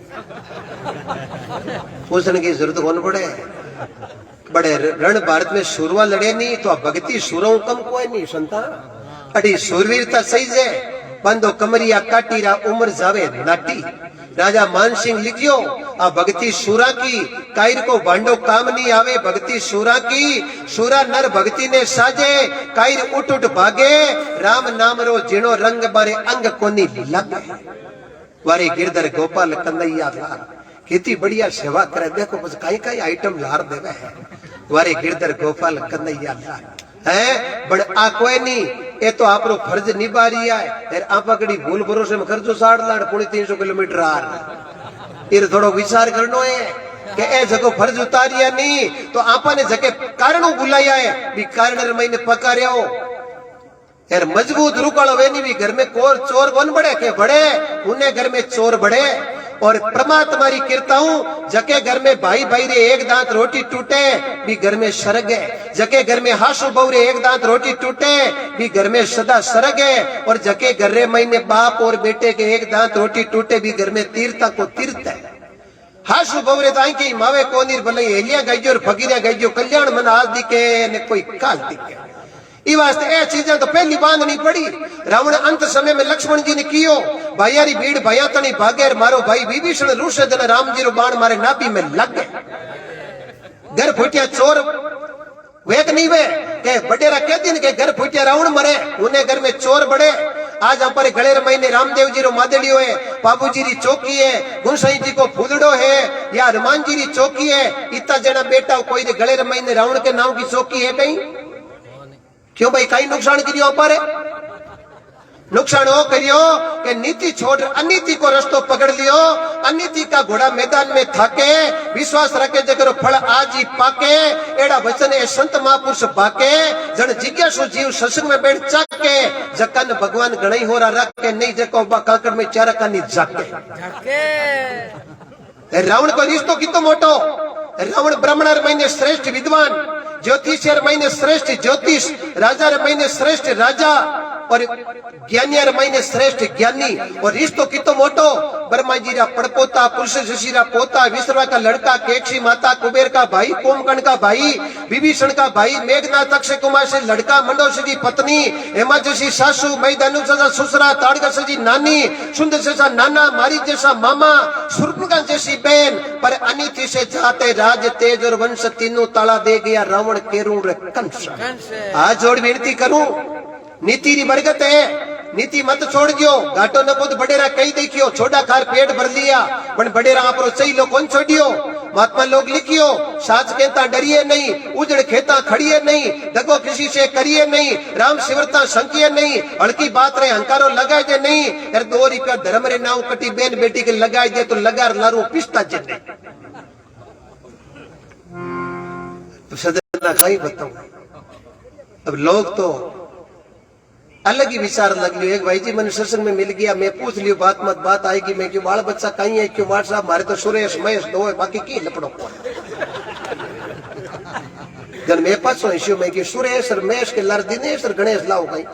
पूछने की जरूरत कौन पड़े। बड़े रण भारत में सुरवा लड़े नहीं तो भक्ति सुरों कम कोई नहीं संता। अड़ी सुरवीरता सही है बंदो कमरिया काटीरा उम्र जावे नाटी। राजा मानसिंह लिखियो आ भक्ति सूरा की कायर को भांडो काम नहीं आवे। भक्ति सूरा की सूरा नर भक्ति ने साजे कायर उठ उठ भागे। राम नाम रो जिनो रंग बारे अंग कोनी लगे। वारे गिरधर गोपाल कन्हैया लाल कितनी बढ़िया सेवा करे। देखो बस काई काई आइटम लार देवे है। वारे गिरधर गोपाल कन्हैया लाल है बड़ आ कोई नहीं। ये तो आप रो फर्ज निभा रही है। आप अगड़ी भूल भरोसे में खर्चो 60 लाख पुणे 300 किलोमीटर आ रहा। थोड़ो विचार करनो है कि ए जगो फर्ज उतारिया नहीं तो आपने जगह कारणों बुलाया है भी कारण महीने पकारिया हो यार मजबूत रुकल वे नहीं भी घर में कोर चोर कौन बड़े के बड़े उन्हें घर में चोर बड़े। और परमात्मा री कीर्ता हूं जके घर में भाई भाई रे एक दांत रोटी टूटे भी घर में सरग है। जके घर में हासु बहु रे एक दांत रोटी टूटे भी घर में सदा सरग है। और जके घर रे महीने बाप और बेटे के एक दांत रोटी टूटे भी घर में तीर्था को तीर्थ है। हासु बहु रे ताई की मावे कोनीर भले हेलिया गईजो और फकीरिया गईजो कल्याण मन आज दिखे ने कोई काल दिखे। इस वास्ते ए चीजें तो पहली बांधनी पड़ी। रावण अंत समय में लक्ष्मण जी ने कियो भाइयारी भीड़ भैया तनी भागे मारो भाई विभीषण रूसे जन राम जी रो बाण मारे नाभि में लग गए। घर फूटिया चोर वेक नहीं वे के बडेरा कह दिन के घर फूटिया रावण मरे उन्हें घर में चोर बड़े। आज हमारे गलेर महीने रामदेव जी रो मादेड़ियो है, बाबू जी री चौकी है, गुंसाई जी को फूलड़ो है या हनुमान जी री चौकी है। इतना जना बेटा कोई गलेर महीने रावण के नाम की चौकी है कहीं क्यों भाई कई नुकसान करियो पर नुकसान हो करियो कि नीति छोड़ अनीति को रास्तो पकड़ लियो। अनीति का घोड़ा मैदान में थाके विश्वास रखे जगरो फल आज ही पाके। एड़ा वचन ए संत महापुरुष बाके जन जिज्ञासु जीव सत्संग में बैठ चाके जकन भगवान गणई हो रहा रख के नहीं जको काकड़ में चारा कानी जाके। रावण को रिश्तो कितो मोटो। रावण ब्राह्मण महीने श्रेष्ठ विद्वान, ज्योतिष महीने श्रेष्ठ ज्योतिष, राजा महीने श्रेष्ठ राजा और ज्ञानी महीने श्रेष्ठ ज्ञानी। और रिश्तो कितो मोटो। ब्रह्मा जी रा पड़पोता, पुरुष ऋषि रा पोता, विश्वा का लड़का, केक्षी माता, कुबेर का भाई, कुंभकर्ण का भाई, विभीषण का भाई, मेघनाथ अक्षय कुमार से लड़का, मंडोदरी की पत्नी, हेमा जैसी सासू, मई धनु जैसा ससुरा, ताड़का जी नानी, सुंदर जैसा नाना, मारी जैसा मामा, सूर्पनखा जैसी बहन। पर अनिति से जाते राज तेज और वंश तीनों ताला दे गया रावण केरू रे कंस। आज जोड़ विनती करूं नीति री बरकत है नीति मत छोड़ दियो घाटो न बुध बडेरा कही देखियो छोड़ा खार पेट भर लिया पण बडेरा आपरो सही लो कौन छोड़ियो महात्मा लोग लिखियो साच कहता डरिए नहीं उजड़ खेता खड़िए नहीं दगो किसी से करिए नहीं राम शिवरता संकिए नहीं हल्की बात रे हंकारो लगाए दे नहीं यार 2 रुपया धर्म रे नाव कटी बेन बेटी के लगाए दे तो लगा लारू पिस्ता जितने तो सदना कहीं बताऊं अब लोग तो अलग ही विचार लग लियो एक भाई जी मैंने सत्संग में मिल गया मैं पूछ लियो बात मत बात आएगी मैं क्यों बाल बच्चा कहीं है क्यों वाट साहब मारे तो सुरेश महेश दो है बाकी की लपड़ो जन मैं पास इश्यू में कि सुरेश और महेश के लर दिनेश और गणेश लाओ कहीं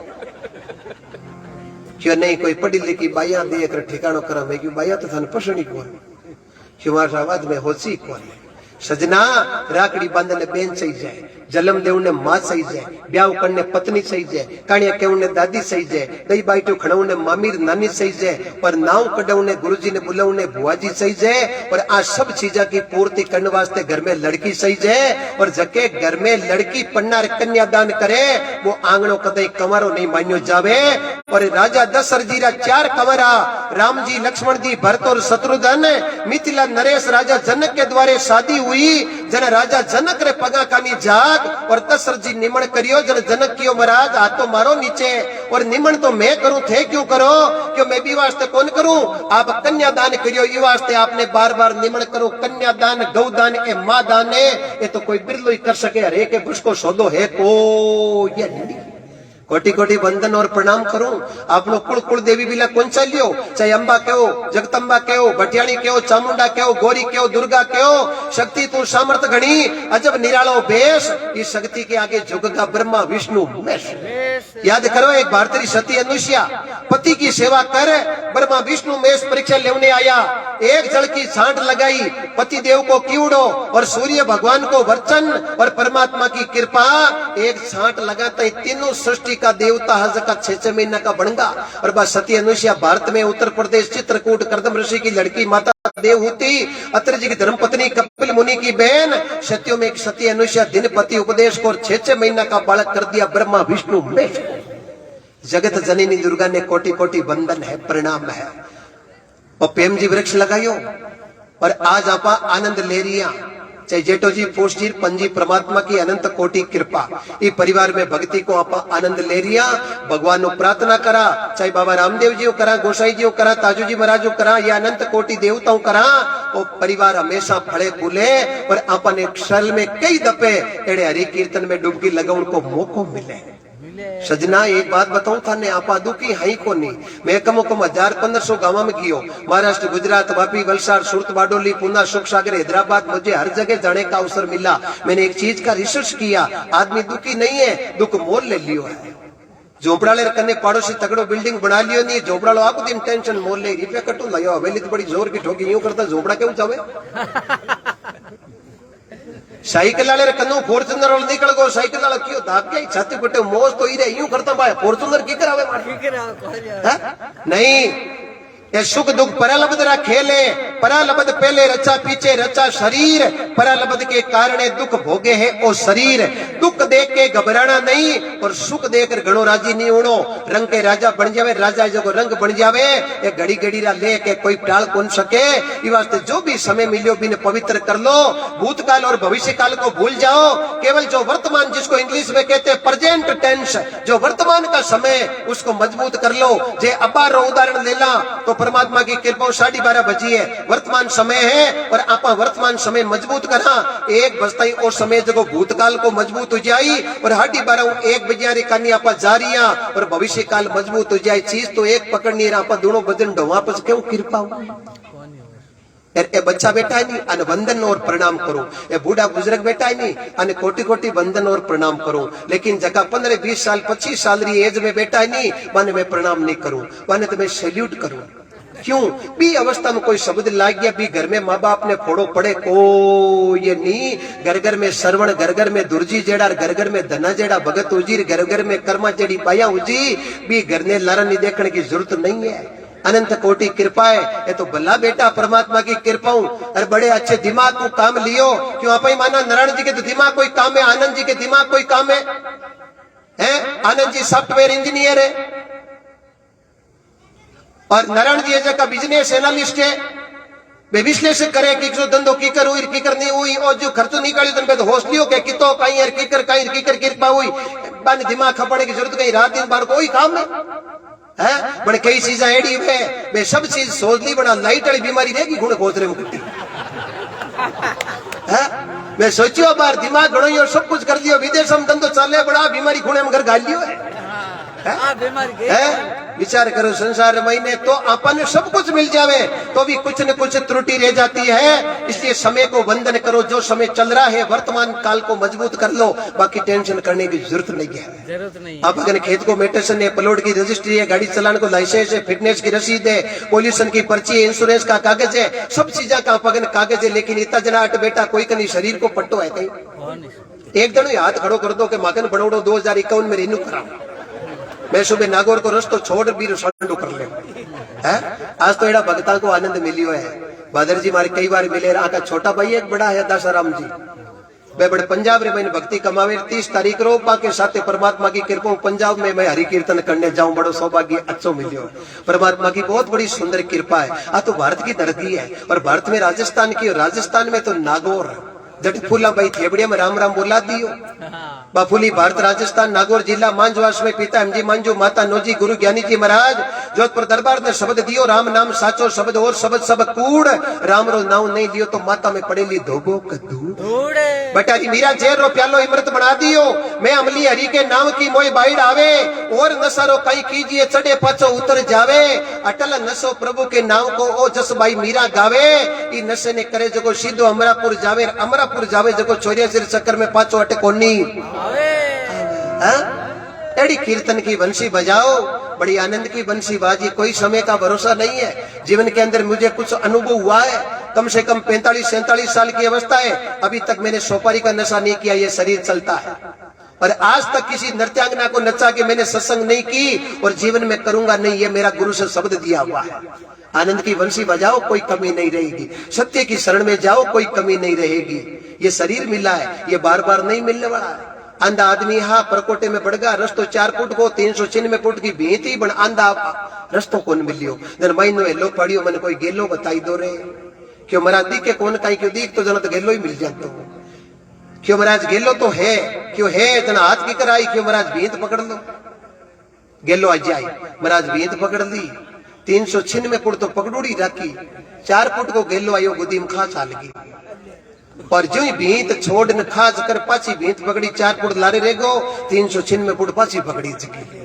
क्यों नहीं कोई पढ़ी लिखी बाइया दे कर ठिकानो करा मैं क्यों बाइया तो थाने पसंद कौन क्यों आवाज में होशी कौन सजना राकड़ी बांधने बेन सही जाए जलम देवने माँ सही जाए ब्याह करने पत्नी सही जाए कानिया केवने दादी सही जाए दही बाइटो खड़ाउने मामीर नानी सही जाए और नाव कढ़ाउने गुरुजी ने बुलाउने बुआजी सही जाए और आज सब चीजा की पूर्ति करने वास्ते घर में लड़की सही जाए और जके घर में लड़की पन्ना कन्यादान करे वो आंगणो कदे कमारो नहीं मान्यो जावे और राजा दशरथ जी रा 4 कंवरा राम जी लक्ष्मण जी भरत और शत्रुघ्न मिथिला नरेश राजा जनक के द्वारे शादी हुई जन राजा जनक रे पगा कानी जाग और दशरथ जी निमण करियो जन जनक कियो महाराज हाथों मारो नीचे और निमण तो मैं करूं थे क्यों करो क्यों मैं भी वास्ते कौन करूं आप कन्यादान करियो ये वास्ते आपने बार बार निमण करो कन्यादान गौदान ए माँ दान ये तो कोई बिरलो ही कर सके हरे के उसको सौदो है को ये नहीं कोटि कोटि वंदन और प्रणाम करूं आप लोग कुल कुल देवी बिला कौन सा लियो चाहे अंबा कहो जगदम्बा कहो भटियाणी कहो चामुंडा कहो गौरी कहो दुर्गा कहो शक्ति तू सामर्थ घणी अजब निरालो बेश इस शक्ति के आगे झुकगा ब्रह्मा विष्णु महेश याद करो एक भारतीय सती अनुष्या पति की सेवा कर ब्रह्मा विष्णु महेश परीक्षा लेने आया एक जल की छांट लगाई पति देव को कीड़ो और सूर्य भगवान को वर्चन और परमात्मा की कृपा एक छांट लगाता ही तीनों सृष्टि का देवता हज का 6 महीना का बनगा और बस सती अनुष्या भारत में उत्तर प्रदेश चित्रकूट कर्दम ऋषि की लड़की माता देवहूति अत्र जी की धर्मपत्नी कपिल मुनि की बहन सत्यों में एक सती अनुष्या दिन पति उपदेश को 6 महीना का बालक कर दिया ब्रह्मा विष्णु महेश जगत जननी दुर्गा ने कोटि कोटि वंदन है प्रणाम है और प्रेम जी वृक्ष लगायो और आज आप आनंद ले रिया चाहे जेठो जी पोष जी पंजी परमात्मा की अनंत कोटि कृपा ये परिवार में भक्ति को आप आनंद ले रिया भगवान प्रार्थना करा चाहे बाबा रामदेव जी करा गोसाई जी करा ताजू जी महाराज करा या अनंत कोटि देवताओं करा वो परिवार हमेशा फले फूले और अपन एक शल में कई दफे एड़े हरि कीर्तन में डुबकी लगा उनको मौको मिले सजना एक बात बताऊं था ने आपा दुखी हाई को नहीं मैं कमो कम 1000-1500 गांव में गियो महाराष्ट्र गुजरात वापी वलसाड़ सूरत बारडोली पूना सुख सागर हैदराबाद मुझे हर जगह जाने का अवसर मिला मैंने एक चीज का रिसर्च किया आदमी दुखी नहीं है दुख मोल ले लियो है झोपड़ाले कने पड़ोसी तगड़ो बिल्डिंग बना लियो नहीं झोपड़ालो आपको दिन टेंशन मोल ले रुपया कटू लायो हवेली तो बड़ी जोर की ठोकी यूं करता झोपड़ा क्यों जावे साइकिल वाले कन्नो फॉर्च्यूनर वाले निकल गो साइकिल वाला क्यों दाब गई छाती पट्टे मौज तो ही रे यूं करता भाई फॉर्च्यूनर की करावे नहीं ये सुख दुख परालब्ध रा खेले परालब्ध पहले रचा पीछे रचा शरीर परालब्ध के कारण दुख भोगे है ओ शरीर दुख देख के घबराना नहीं और सुख देकर घणो राजी नहीं होनो रंग के राजा बन जावे राजा जो रंग बन जावे ये घड़ी घड़ी रा ले के कोई टाल कौन सके इस वास्ते जो भी समय मिलियो बिन पवित्र कर लो भूतकाल और भविष्य काल को भूल जाओ केवल जो वर्तमान जिसको इंग्लिश में कहते हैं प्रेजेंट टेंस जो वर्तमान का समय उसको मजबूत कर लो जे अपार उदाहरण ले ला तो परमात्मा की कृपा 12:30 बजी है वर्तमान समय है और आप वर्तमान समय मजबूत करा एक बजता ही और समय जो भूतकाल को मजबूत हो जाए और 12:30 बजे रे कानी आप जा रिया और भविष्य काल मजबूत हो जाए चीज तो एक पकड़नी है आप दोनों वजन वापस क्यों कृपा ए बच्चा बैठा है नहीं अन वंदन और प्रणाम करो ए बूढ़ा बुजुर्ग बैठा है नहीं अन कोटि कोटि वंदन और प्रणाम करो लेकिन जगह 15-20 साल 25 साल री एज में बैठा है नहीं माने मैं प्रणाम नहीं करूं माने तो मैं सैल्यूट करूं क्यों भी अवस्था में कोई शब्द लाग गया भी घर में माँ बाप ने फोड़ो पड़े को ये नहीं घर घर में श्रवण घर घर में दुर्जी जेड़ा घर घर में धना जेड़ा भगत उजी घर घर में कर्मा जेड़ी पाया उजी भी घर ने लारा नहीं देखने की जरूरत नहीं है अनंत कोटि कृपा है ये तो भला बेटा परमात्मा की कृपा और बड़े अच्छे दिमाग को काम लियो क्यों आप ही माना नारायण जी के तो दिमाग कोई काम है आनंद जी के दिमाग कोई काम है आनंद जी सॉफ्टवेयर इंजीनियर है और नारायण जी ऐसे का बिजनेस एनालिस्ट है, वे विश्लेषण करे कि जो धंधो कीकर हुई कीकर नहीं हुई और जो खर्चो निकाली तो तो होश लियो के कितो कहीं यार कीकर कृपा हुई बाने दिमाग खपाने की जरूरत कहीं रात दिन बार कोई काम नहीं है। बड़े कई चीजें एडी है वे सब चीज सोच ली बना लाइट वाली बीमारी रहेगी गुण गोचरे में कुटी है। मैं सोचियो बार दिमाग गणो सब कुछ कर दियो विदेश में धंधो चले बड़ा बीमारी खुणे में घर गाल लियो है। विचार करो संसार महीने तो अपन सब कुछ मिल जावे तो भी कुछ न कुछ त्रुटि रह जाती है। इसलिए समय को वंदन करो, जो समय चल रहा है वर्तमान काल को मजबूत कर लो, बाकी टेंशन करने की जरूरत नहीं है। आप अगर खेत को मेटेशन है, प्लॉट की रजिस्ट्री है, गाड़ी चलाने को लाइसेंस है, फिटनेस की रसीद है, पॉल्यूशन की पर्ची है, इंश्योरेंस का कागज है, सब चीजा का पगन कागज है। लेकिन इतना जना अट बेटा कोई कहीं शरीर को पट्टो है कहीं एक दिन हाथ खड़ो कर दो कि मागन बनोड़ो 2051 में रिन्यू कराओ। मैं सुबह नागौर को रस्तो छोड़ भी संडू कर ले है। आज तो एड़ा भगता को आनंद मिलियो है। बादर जी मारे कई बार मिले आका छोटा भाई एक बड़ा है दासाराम जी वे बड़े पंजाब रे मैंने भक्ति कमावे 30 तारीख रो के साथ परमात्मा की कृपा पंजाब में मैं हरि कीर्तन करने जाऊं बड़ो सौभाग्य अच्छो मिलियो। परमात्मा की बहुत बड़ी सुंदर कृपा है। आ तो भारत की धरती है और भारत में राजस्थान की और राजस्थान में तो नागौर जट फूला भाई थेबड़िया में राम राम बोला दियो। बाफुली भारत राजस्थान नागौर जिला मांझवास में पिता एमजी मांझू माता नोजी गुरु ज्ञानी जी महाराज जोधपुर दरबार ने शब्द दियो राम नाम साचो शब्द और शब्द सब कूड़ राम रो नाम नहीं लियो तो माता में पड़ेली धोबो कद्दू बेटा जी मीरा जेर रो प्यालो इमृत बना दियो। मैं अमली हरि के नाम की मोई बाइड आवे और नशा कई कीजिए चढ़े पाछो उतर जावे अटल नशो प्रभु के नाम को ओ जस भाई मीरा गावे ई नशे ने करे जको सीधो अमरापुर जावे अमरापुर जावे जको चोरिया सिर चक्कर में पाछो अटे कोनी एड़ी कीर्तन की बंसी बजाओ बड़ी आनंद की बंसी बाजी। कोई समय का भरोसा नहीं है। जीवन के अंदर मुझे कुछ अनुभव हुआ है, कम से कम 45-47 साल की अवस्था है, अभी तक मैंने सोपारी का नशा नहीं किया, ये शरीर चलता है। और आज तक किसी नृत्यांगना को नचा के मैंने सत्संग नहीं की और जीवन में करूंगा नहीं, ये मेरा गुरु से शब्द दिया हुआ है। आनंद की बंसी बजाओ कोई कमी नहीं रहेगी, सत्य की शरण में जाओ कोई कमी नहीं रहेगी। ये शरीर मिला है, ये बार बार नहीं मिलने वाला है। आंधा आदमी हा परकोटे में बढ़ गया रस्तो 4 फुट को 396 फुट की भींती बन आंधा रस्तो कौन मिलियो जन महीनो हेलो पड़ियो मन कोई गेलो बताई दो रे क्यों महाराज दिखे कौन कहीं क्यों दिख तो जना तो गेलो ही मिल जातो क्यों महाराज गेलो तो है क्यों है जना हाथ की कराई क्यों महाराज भींत पकड़ लो गेलो आ जाए महाराज भींत पकड़ ली 396 फुट तो पकड़ूड़ी राखी 4 फुट को गेलो आयो गोदी में खा चाल गई और जो ही भींत छोड़ न खास कर पाची भींत पकड़ी 4 फुट लारे रेगो 396 फुट पाची पकड़ी चुकी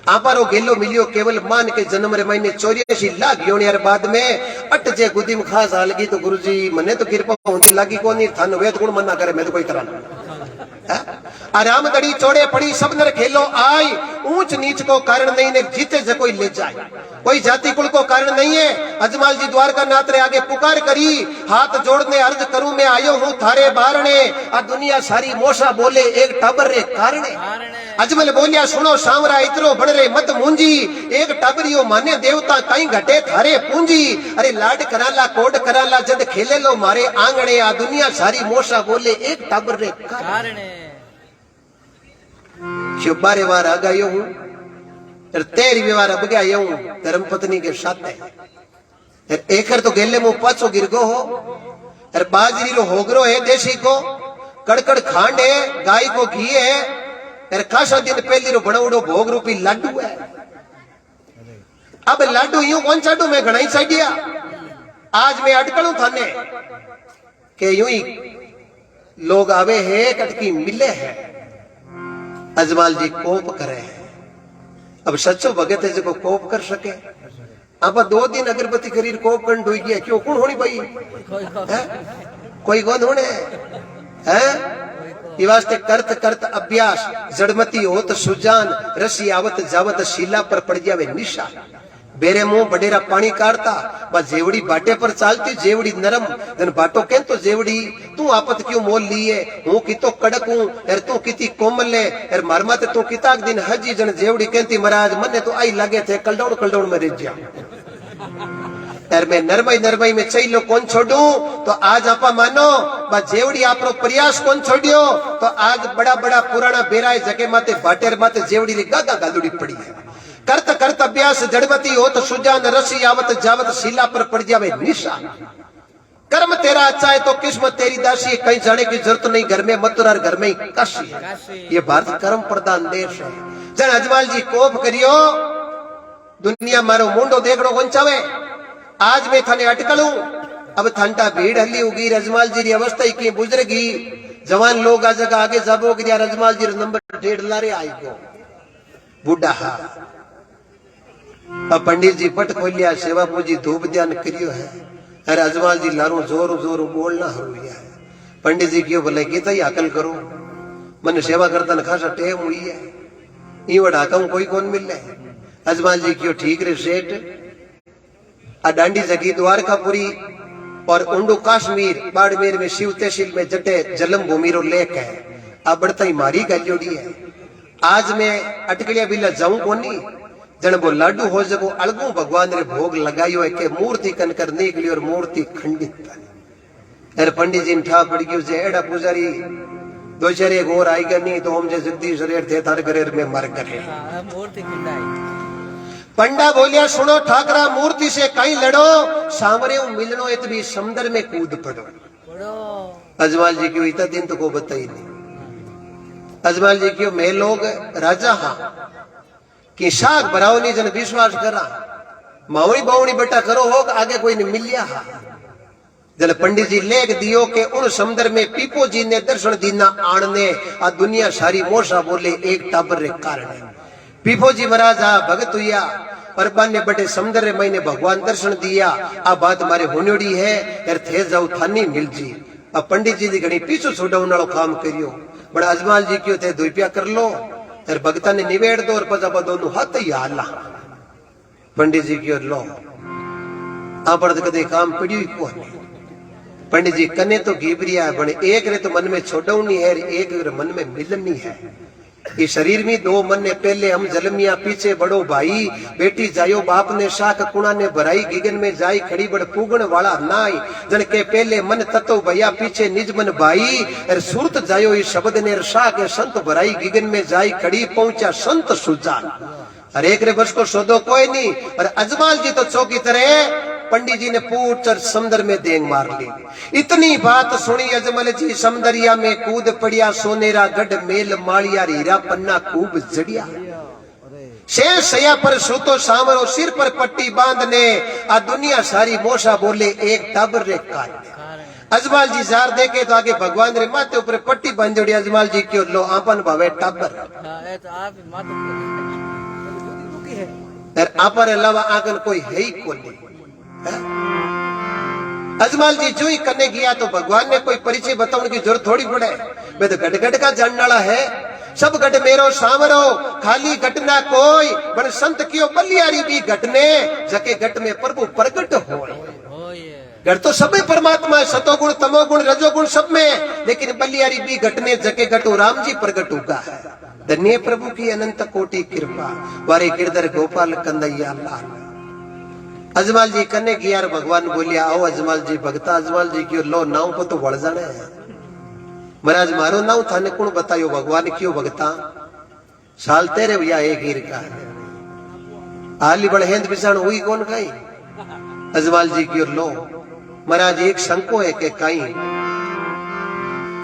आपारो गेलो मिलियो केवल मान के जन्म रे महीने 84 लाख योनियार बाद में अट जे गुदी में खास आ लगी तो गुरुजी मने तो कृपा होती लगी कोनी थान वेद गुण मना करे मैं तो कोई कराना आराम दड़ी चौड़े पड़ी सब नर खेलो आई ऊंच नीच को कारण नहीं ने जीते जे कोई ले जाए कोई जाति कुल को कारण नहीं है। अजमाल जी द्वारका नाथ रे आगे पुकार करी हाथ जोड़ने अर्ज करूं मैं आयो हूं थारे बारणे आ दुनिया सारी मोशा बोले एक टाबर रे कारणे अजमल बोलिया सुनो सांवरा इतरो बड़ रे मत मूंजी एक टाबरियो माने देवता कहीं घटे थारे पूंजी अरे लाड कराला कोड कराला जद खेले लो मारे आंगणे आ दुनिया सारी मोशा बोले एक टाबर रे कारणे बारे बार आ गयो हूं 13वीं बार अब गया हूं धर्म पत्नी के साथ एकर तो गेले मुंह पाछो गिर गो हो अरे बाजरी रो होगरो है देसी को कड़कड़ खांड है गाय को घी है अरे खासा दिन पहली रो बनवड़ो भोग रूपी लाडू है। अब लाडू यूं कौन चाडू मैं घना ही साइडिया आज मैं अटकलू थाने के यूं ही लोग आवे है कटकी मिले है अजमाल जी कोप करे है। अब सच्चो भगत है जो कोप कर सके आप 2 दिन अगरबत्ती खरीद कोप कर डोई गया क्यों कौन होनी भाई कोई कौन होने है वास्ते करत करत अभ्यास जड़मती होत सुजान रसी आवत जावत शीला पर पड़ जावे निशा बेरे मुंह बडेरा पानी काढ़ता बस जेवड़ी बाटे पर चालती जेवड़ी नरम जन बाटो के तो जेवड़ी तू आपत क्यों मोल लिए हूं कितो कड़क हूं एर तू किती कोमल है एर मारमाते तू किताक दिन हजी जन जेवड़ी कहती महाराज मने तो आई लगे थे कलडौड़ में रह जा एर मैं नरमई में चैलो कौन छोड़ू तो आज आपा मानो बस जेवड़ी आपरो प्रयास कौन छोड़ियो तो आज बड़ा बड़ा पुराना बेराय जगह माते बाटेर माते जेवड़ी ली गागा गालुड़ी पड़ी है करत करत अभ्यास जड़वती हो तो सुजान रसी आवत जावत शिला पर पड़ जावे निशा। कर्म तेरा अच्छा है तो किस्मत तेरी दासी है, कहीं जाने की जरूरत नहीं, घर में मथुरा घर में ही काशी है। ये भारत कर्म प्रधान देश है। जन अजमाल जी कोप करियो, दुनिया मारो मुंडो देखड़ो कौन चावे, आज मैं थाने अटकलूं, अब थांटा भीड़ हली होगी, अजमाल जी की अवस्था ही की गुजरेगी, जवान लोग आ जगह आगे जाबो कि यार अजमाल जी नंबर 1.5 लारे आई गो बुढ़ा। हा अब पंडित जी पट खोलिया, सेवा पूजी धूप ध्यान करियो है, अरे अजमाल जी लारू जोर जोर बोलना हो गया है। पंडित जी क्यों बोले कि तई अकल करो, मन सेवा करता न खासा टेम हुई है, ईवड़ हाकम कोई कौन मिले। अजमाल जी क्यों ठीक रे सेठ, आ डांडी जगी द्वारकापुरी और उंडू कश्मीर बाड़मेर में शिव तहसील में जटे जलम भूमि रो लेक है, आ बढ़ता ही मारी गलियोड़ी है। आज मैं अटकलिया बिला जाऊं कोनी, जन वो लाडू हो जगो अलगू भगवान रे भोग लगायो है के मूर्ति कनकर निकली और मूर्ति खंडित। अरे पंडित जी ठा पड़ गयो जे एड़ा पुजारी दो चार एक और आएगा नहीं तो हम जे जगदीश रेर थे थार करे में मर करे। मूर्ति खंडाई पंडा बोलिया सुनो ठाकरा मूर्ति से कहीं लड़ो, सामरे मिलनो इतनी समुद्र में कूद पड़ो। अजमाल जी क्यों इतना दिन तो को बताई नहीं। अजमाल जी क्यों मैं लोग राजा हाँ कि शाक भराओ नहीं जन विश्वास करा, मावड़ी बावड़ी बटा करो हो आगे कोई नहीं मिलिया। हा जल पंडित जी लेख दियो के उन समुद्र में पीपो जी ने दर्शन दीना आणने आ दुनिया सारी मोशा बोले एक टाबर रे कारण। पीपो जी महाराज आ भगत हुआ और ने बटे समुद्र में ने भगवान दर्शन दिया, आ बात मारे होन्योड़ी है यार थे जाओ थानी मिल जी। अब पंडित जी घड़ी पीछू छोड़ाने वालों काम करियो, बड़ा अजमाल जी क्यों थे दुपया कर लो यार भगता ने निवेड़ दो और पजा दोनों हाथ ही हाला। पंडित जी क्यों लो आप कदे काम पड़ी को पंडित जी कने तो घीबरिया है, बने एक रे तो मन में छोड़नी है, एक रे मन में मिलनी है। ये शरीर में दो मन ने, पहले हम जलमिया पीछे बड़ो भाई, बेटी जायो बाप ने शाख कुणा ने भराई, गिगन में जाई खड़ी बड़ पूगण वाला नाई, जन के पहले मन तत्व भैया पीछे निज मन भाई, अरे सुरत जायो ये शब्द ने शाह के संत भराई, गिगन में जाई खड़ी पहुंचा संत सुजान। अरे एक रे बस को सौदो कोई नहीं। और अजमाल जी तो चौकी तरह पंडित जी ने पूछकर समुद्र में देंग मार ली। इतनी बात सुनी अजमल जी समुदरिया में कूद पड़िया, सोनेरा गढ़ मेल मालिया हीरा पन्ना खूब जड़िया। शेर सया पर सूतो सांवरो सिर पर पट्टी बांधने, आ दुनिया सारी मोशा बोले एक टाबर रे काट। अजमाल जी जार देखे तो आगे भगवान रे माथे ऊपर पट्टी बांधोड़ी। अजमाल जी क्यों लो आपन भावे टाबर आपन अलावा आगन कोई है ही कोई। अजमाल जी जो ही करने गया तो भगवान ने कोई परिचय बताने की जरूरत थोड़ी पड़े, मैं तो गट गट का जानने वाला है, सब गट मेरो सामरो खाली घटना कोई, बड़े संत क्यों बलियारी भी घटने जके गट में प्रभु प्रकट हो। घर तो सब में परमात्मा है, सतोगुण तमोगुण रजोगुण सब में, लेकिन बलियारी भी घटने जके घटो राम जी प्रकट होगा है। धन्य प्रभु की अनंत कोटि कृपा, वारे गिरधर गोपाल कंदैया लाल। अजमाल जी कने की यार भगवान बोलिया आओ अजमाल जी भगता। अजमाल जी क्यों लो नाव को तो बढ़ जाने है, महाराज मारो नाव थाने कौन बतायो भगवान क्यों भगता, साल तेरे भैया एक हीर का आली बड़ हेंद पिछाण हुई कौन कहीं। अजमाल जी क्यों लो महाराज एक शंको है के कहीं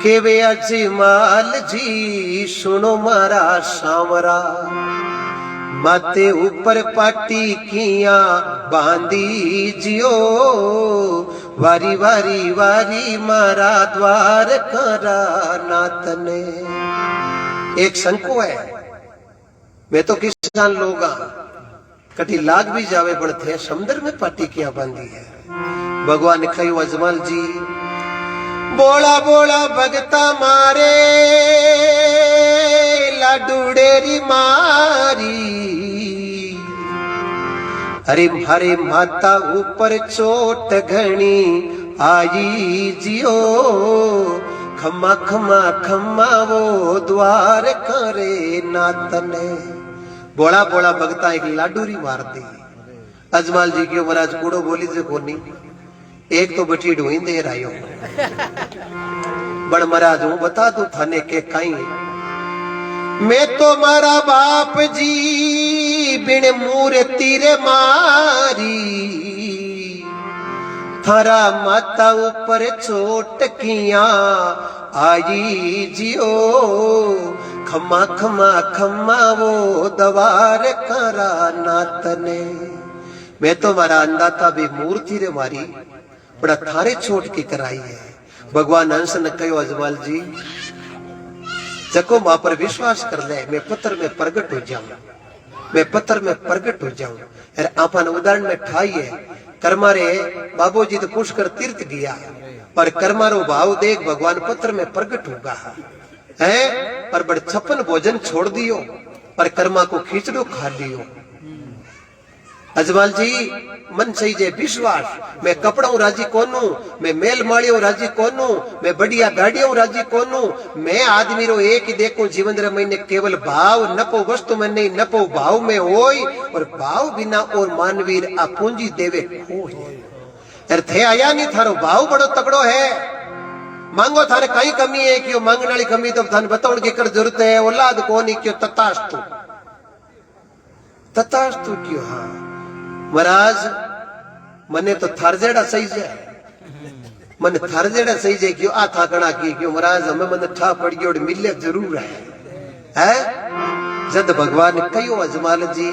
के वे अजमाल जी सुनो मारा सामरा, माते ऊपर पाटी किया बांधी जियो, वारी वारी वारी मारा द्वार करा नातने। एक शंको है, मैं तो किसान लोगा कटी लाग भी जावे पड़ते समुद्र में पाटी किया बांधी है। भगवान ने कही अजमाल जी बोला बोला भगता मारे लाडूडेरी मारी, अरे हरे माता ऊपर चोट घनी आई जियो, खम्मा खम्मा खम्मा वो द्वार करे नातने। बोला बोला भगता एक लाडूरी मार दी। अजमाल जी क्यों महाराज कूड़ो बोली से कोनी, एक तो बटी ढूंढ दे रहा बड़ महाराज हूं बता दू थाने के कहीं मैं तो मारा बाप जी बिन मूर्ति रे मारी, थारा माता ऊपर चोट किया आई जियो, खम्मा खम्मा खम्मा वो दवार करा नातने। मैं तो मारा अंदाता भी मूर्ति रे मारी, बड़ा थारे चोट की कराई है। भगवान हंस ने कहो अजमल जी जको मां पर विश्वास कर ले, मैं पत्थर में प्रगट हो जाऊं, मैं पत्थर में प्रगट हो जाऊं। अरे आपन उदाहरण में ठाई है, कर्मारे बाबूजी तो पुष्कर तीर्थ गया, पर कर्मारो भाव देख भगवान पत्थर में प्रगट होगा है। पर बड़ छप्पन भोजन छोड़ दियो, पर कर्मा को खींचड़ो खा लियो। अजमल जी मन सही जे विश्वास, मैं कपड़ा राजी कोनू, मैं मेल माड़ियों राजी कोनू, मैं बढ़िया गाड़ियों राजी कोनू, मैं आदमी रो एक ही देखो जीवन रे मैंने केवल भाव नपो वस्तु में नहीं, नपो भाव में होय, और भाव बिना और मानवीर आ पूंजी देवे खोय। अरे थे आया नहीं, थारो भाव बड़ो तगड़ो है। मांगो थारे कई कमी है, क्यों मांगने वाली कमी तो थाने बताओ की कर जरूरत है, औलाद कोनी क्यों ततास्तु ततास्तु क्यों। हाँ महाराज मने तो थार जेड़ा सही है, मन थार जेड़ा सही है क्यों आ था कणा की क्यों महाराज हमें मन ठा पड़ गयो मिले जरूर है। जद भगवान कहो अजमल जी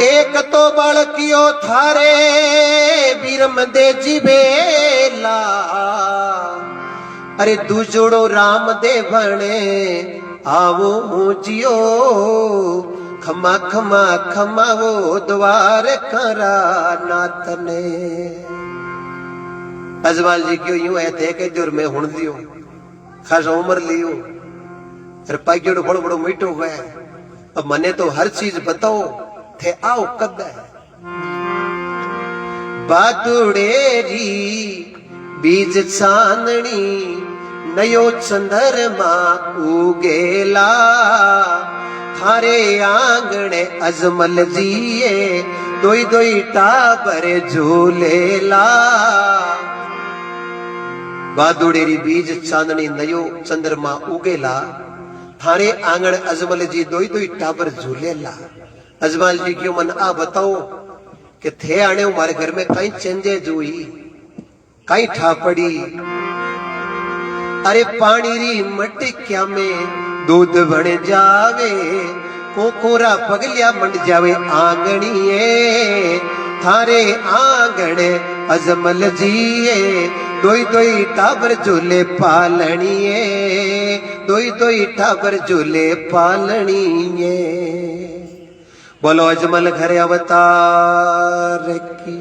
एक तो बालकियो थारे बीरम दे जीवेला, अरे दूजोड़ो राम दे बने आवो जियो, खमा खमा खमा वो द्वार करा नाथने। अजमल जी क्यों यूं है थे के जोर में हुण दियो खासा उम्र लियो, अरे पाइयोड़ो बड़ो बड़ो मीठो गए। अब मने तो हर चीज बताओ थे आओ कद बादुड़ेरी बीज चांदनी नयो चंद्रमा उगेला, थारे आंगणे अजमल जिए दोई दोई टाबर झूलेला। बादुड़ेरी बीज चांदनी नयो चंद्रमा उगेला, थारे आंगण अजमल जी दोई दोई टाबर झूलेला। अजमल जी क्यों मन आ बताओ कि थे आने हमारे घर में कहीं चेंजेज हुई, कहीं ठापड़ी, अरे पानी री मटकिया में दूध बन जावे, कोकोरा पगलिया मंड जावे आंगणिए, थारे आंगण अजमल जिए दोई दोई टाबर झूले पालनिए, दोई दोई टाबर झूले पालनिए। बोलो अजमल घर अवतार की।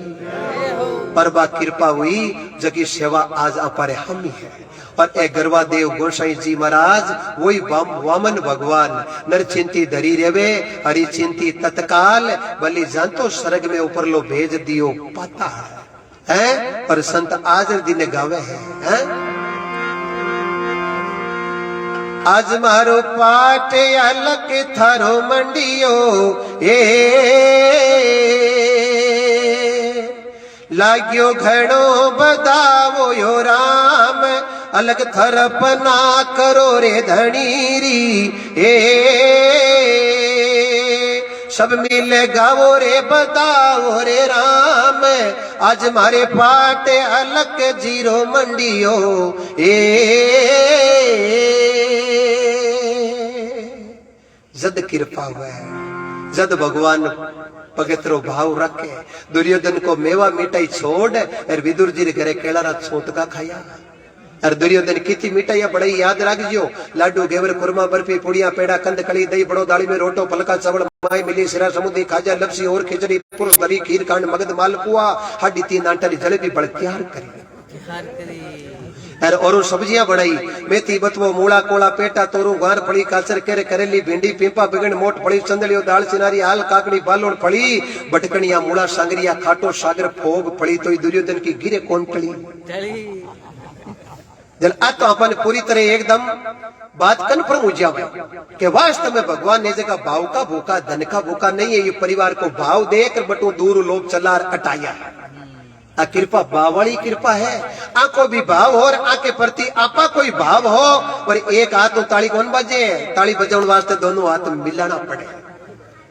पर बा कृपा हुई जगी सेवा आज अपारे हम ही है। और ए गरवा देव गोसाई जी महाराज वही वामन भगवान नर चिंती धरी रेवे हरि चिंती तत्काल, बलि जानतो स्वर्ग में ऊपर लो भेज दियो पता है। और संत आज दिन गावे है आज मारो पाट अलग थारो मंडियो ए लाग्यो घणो बदावो यो राम, अलग थरपना करो रे धनीरी ए सब मिले गावो रे बताओ रे राम, आज मारे पाटे अलग जीरो मंडियो ए जद कृपा हुआ जद भगवान पवित्रो भाव रखे। दुर्योधन को मेवा मिठाई छोड़ और विदुर जी घरे केला छोटका खाया। और दुर्योधन कितनी मिठाइया बड़ाई याद रखियो, लाडू घेवर कुरमा बर्फी पुड़िया पेड़ा कंद कली दही बड़ो दाली में रोटो पलका चावल माई मिली सिरा समुद्री खाजा लपसी और खिचड़ी पुरुष दरी खीर कांड मगध मालपुआ हड्डी तीन आंटा जलेबी बड़ तैयार करी और सब्जियां बनाई मेथी बतवो मूला कोला पेटा तोरू गार फड़ी काचर केरे करेली भिंडी पिंपा बिगड़ मोट फड़ी चंदलियो दाल चिनारी हाल काकड़ी बालोड़ फड़ी बटकनिया मूला सांगरिया खाटो सागर फोग फड़ी तो दुर्योधन की गिरे कौन टली जल आ तो अपन पूरी तरह एकदम बात कन्फर्म हो जावे कि वास्तव में भगवान ने जगह भाव का भूखा धन का भूखा नहीं है। ये परिवार को भाव देकर बटू दूर लोग चला अटाया आ कृपा बावड़ी कृपा है। आको भी भाव हो और आके प्रति आपा कोई भाव हो और एक हाथ तो ताली कौन बजे, ताली बजाने वास्ते दोनों हाथ मिलाना पड़े।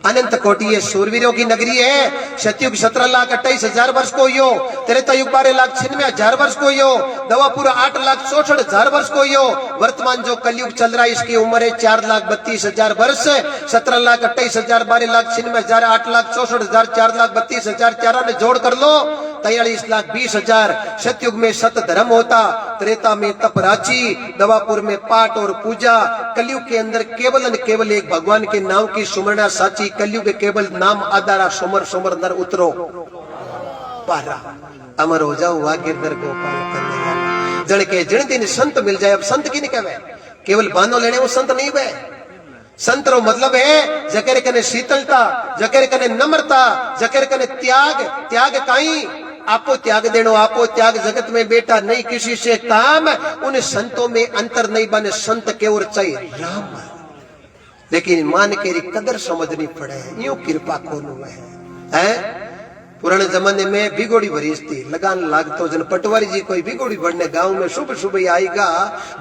अनंत कोटि ये शूरवीरों की नगरी है। सतयुग 17,28,000 वर्ष को यो, त्रेता युग 12,96,000 वर्ष को यो, दवापुर 8,64,000 वर्ष को यो, वर्तमान जो कलयुग चल रहा है इसकी उम्र है 4,32,000 वर्ष। 17,28,000, 12,96,000, 8,64,000, 4,32,000 चारा ने जोड़ कर लो 43,20,000। सतयुग में सत धर्म होता, त्रेता में तप राची, दवापुर में पाठ और पूजा, कलयुग के अंदर केवल एक भगवान के नाम की सुमरना साची, कलयुग के केवल नाम आधारा सोमर सोमर नर उतरो पारा, अमर हो जाओ वा गिरधर गोपाल कन्हैया। जन के जिन दिन संत मिल जाए, अब संत की नहीं कहे, केवल बानो लेने वो संत नहीं वे। संत रो मतलब है जकेरे कने शीतलता, जकेरे कने नम्रता, जकेरे कने त्याग। त्याग काई आपको त्याग देनो, आपको त्याग जगत में बेटा नहीं किसी से काम। उन संतों में अंतर नहीं बने, संत के और चाहिए राम, लेकिन मान के कदर समझनी पड़े। यूं कृपा कौन हुआ है? पुराने जमाने में बिगोड़ी भरीस थी, लगान लागतो जन पटवारी जी कोई बिगोड़ी भरने गांव में सुबह सुबह आएगा,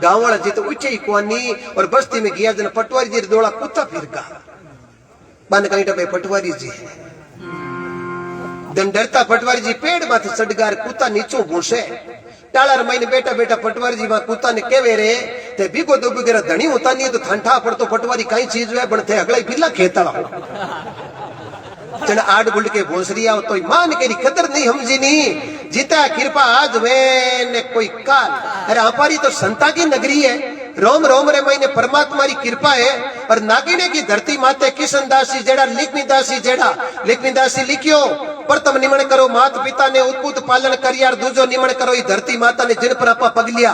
गांव वाला जी तो ऊंचे ही कोनी और बस्ती में गया जन पटवारी जी दौड़ा कुत्ता फिरका बन कहीं टपे पटवारी जी जन डरता पटवारी जी पेड़ माथे सडगार कुत्ता नीचो भूसे टालर महीने बेटा बेटा पटवारी जी वहां कुत्ता ने केवे रे ते बिगो दो बिगेरा धनी होता नहीं तो ठंडा पड़तो पटवारी कई चीज है बनते अगला पिल्ला खेतला जन आड़ गुल्ड के भोसरिया तो मान के कदर नहीं समझी नहीं जीता कृपा आज वे ने कोई काल। अरे हमारी तो संता की नगरी है, रोम रोम रे महीने परमात्मा की कृपा है। और नागिने की धरती माते किशन दासी जेड़ा लिखनी दासी लिखियो प्रथम निमण करो मात पिता ने उत्पुत पालन करियार, दूजो निमण करो धरती माता ने जिन पर आपा पगलिया।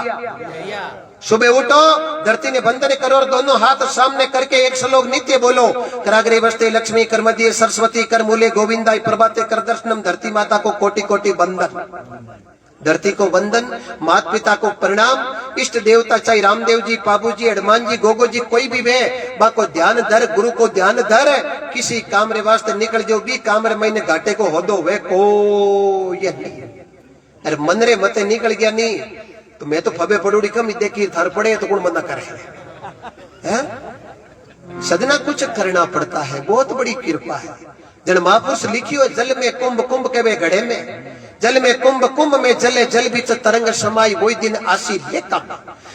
सुबह उठो धरती ने बंदन करो और दोनों हाथ सामने करके एक श्लोक नित्य बोलो, कराग्रे वस्ते लक्ष्मी कर मध्य सरस्वती कर मूले गोविंदाई प्रभाते कर दर्शनम। धरती माता को कोटि कोटि वंदन, धरती को वंदन, माता पिता को प्रणाम, इष्ट देवता चाहे रामदेव जी, बाबू जी, हनुमान जी, गोगो जी कोई भी वे बा को ध्यान धर, गुरु को ध्यान धर। किसी काम रे वास्ते निकल जो भी काम रे महीने घाटे को हो दो वे को ये नहीं। अरे मन रे मते निकल गया नहीं तो मैं तो फबे पड़ोड़ी कम देखी थर पड़े तो कौन मना करे है? सदना कुछ करना पड़ता है, बहुत बड़ी कृपा है। जन महापुरुष लिखियो जल में कुंभ कुंभ के वे घड़े में, जल में कुंभ कुंभ में जले जल बीच तरंग समाई, वही दिन आसी लेका।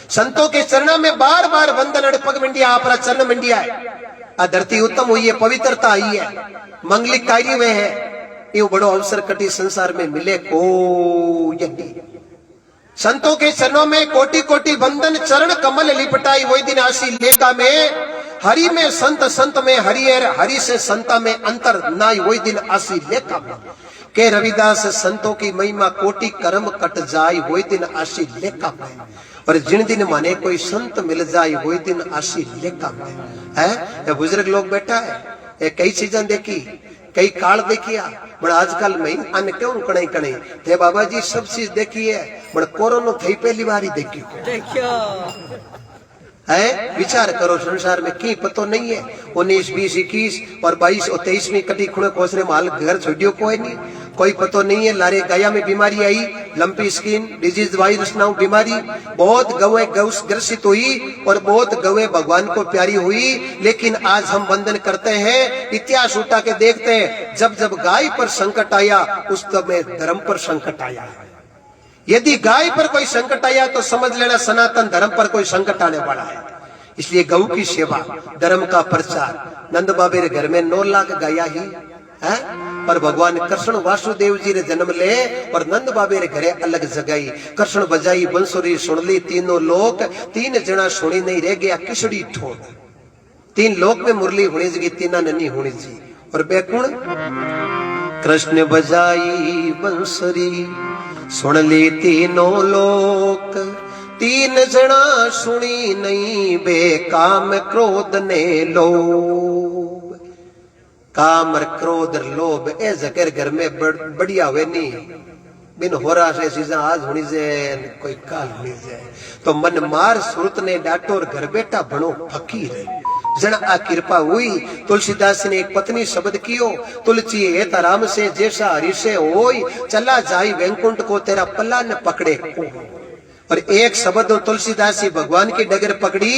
संतों के चरणों में बार बार वंदन अड़पग मंडिया आपरा चरण मंडिया है। आ धरती उत्तम हुई है, पवित्रता आई है, मंगलिक कार्य में है। ये बड़ो अवसर कटी संसार में मिले को यदि संतों के चरणों में कोटि कोटि वंदन, चरण कमल लिपटाई, वही दिन आसी लेका में। हरि में संत, संत में हरियर, हरि से संता में अंतर नाई, वही दिन आसी लेका में। के रविदास संतों की महिमा कोटि कर्म कट जाय, वही दिन आसी लेका में। और जिन दिन माने कोई संत मिल जाए वही दिन आसी लेका में है। बुजुर्ग लोग बैठा है, कई चीजें देखी, कई काल देखिया, बड़ा आजकल में अन क्यों कणे कणे थे बाबा जी सब चीज देखी है, बड़ा कोरोना थई पहली बार ही देखियो है। विचार करो संसार में की पतो नहीं है। 19, 20, 21 और 22 और 23 में कटी खुणे कोसरे माल घर छोड़ियो कोई नहीं, कोई पतो नहीं है। लारे गाया में बीमारी आई, लंपी स्किन डिजीज वायरस नाउ बीमारी, बहुत गवे ग्रसित हुई और बहुत गवे भगवान को प्यारी हुई। लेकिन आज हम वंदन करते हैं, इतिहास उठा के देखते हैं, जब जब गाय पर संकट आया उस समय धर्म पर संकट आया। यदि गाय पर कोई संकट आया तो समझ लेना सनातन धर्म पर कोई संकट आने वाला है। इसलिए गौ की सेवा, धर्म का प्रचार। नंद बाबे रे घर में 9 लाख गाया ही है, पर भगवान कृष्ण वासुदेव जी रे जन्म ले और नंद बाबे रे घरे अलग जगाई। कृष्ण बजाई बंसुरी सुन ली तीनों लोक, 3 जना सुनी नहीं रह गया किसड़ी ठोक। 3 लोक में मुरली होनी जी, 3 ननी होनी जी। और बेकुण कृष्ण बजाई बंसुरी सुन ली तीनों लोक, 3 जना सुनी नहीं बे काम क्रोध ने लोभ। काम और क्रोध लोभ ए जकर घर में बढ़िया हुए नहीं बिन हो रहा से चीजें आज होनी जाए कोई काल होनी जाए। तो मन मार सुरत ने डाटो और घर बेटा बनो फकीर है। जन आ कृपा हुई। तुलसीदास ने एक पत्नी शब्द कियो, तुलसी हेत राम से जैसा हरि से होई, चला जाई वैकुंठ को तेरा पल्ला न पकड़े। और एक शब्द तुलसीदास जी भगवान की डगर पकड़ी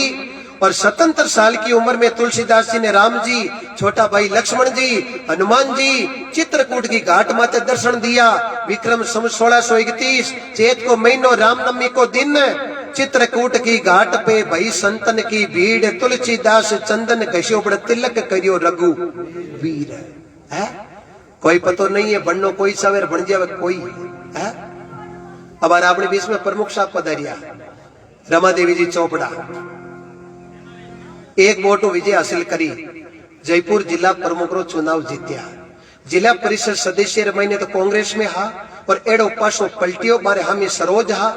और 77 साल की उम्र में तुलसीदास जी ने राम जी, छोटा भाई लक्ष्मण जी, हनुमान जी चित्रकूट की घाट माते दर्शन दिया। विक्रम संवत 1631 चैत को महीनो रामनवमी को दिन चित्रकूट की घाट पे भई संतन की भीड़, तुलसीदास चंदन घस्यो बड़ तिलक करियो रघु वीर। है कोई पतो नहीं है, बननो कोई सवेर बन जावे कोई है। अब अपने बीच में प्रमुख साहब पधारिया, रमा देवी जी चोपड़ा, एक मोटो विजय हासिल करी, जयपुर जिला प्रमुख रो चुनाव जीत्या, जिला परिषद सदस्य रही ने तो कांग्रेस में हा और एडो पासो पलटियो बारे हम सरोज हा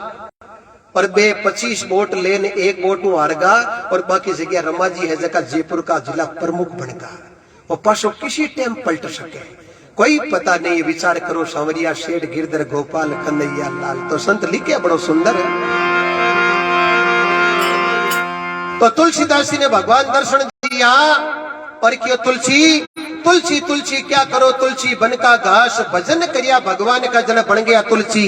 और बे 25 वोट लेने एक वोट नु हारगा और बाकी जगह रमा जी है जगह जयपुर का जिला प्रमुख बनगा। वो पासो किसी टाइम पलट सके कोई पता नहीं। विचार करो, सांवरिया शेठ गिरधर गोपाल कन्हैया लाल, तो संत लिखे बड़ो सुंदर है। तो तुलसीदास जी ने भगवान दर्शन दिया और क्यों तुलसी तुलसी तुलसी क्या करो, तुलसी बन का घास, भजन करिया भगवान का जन बन गया तुलसी।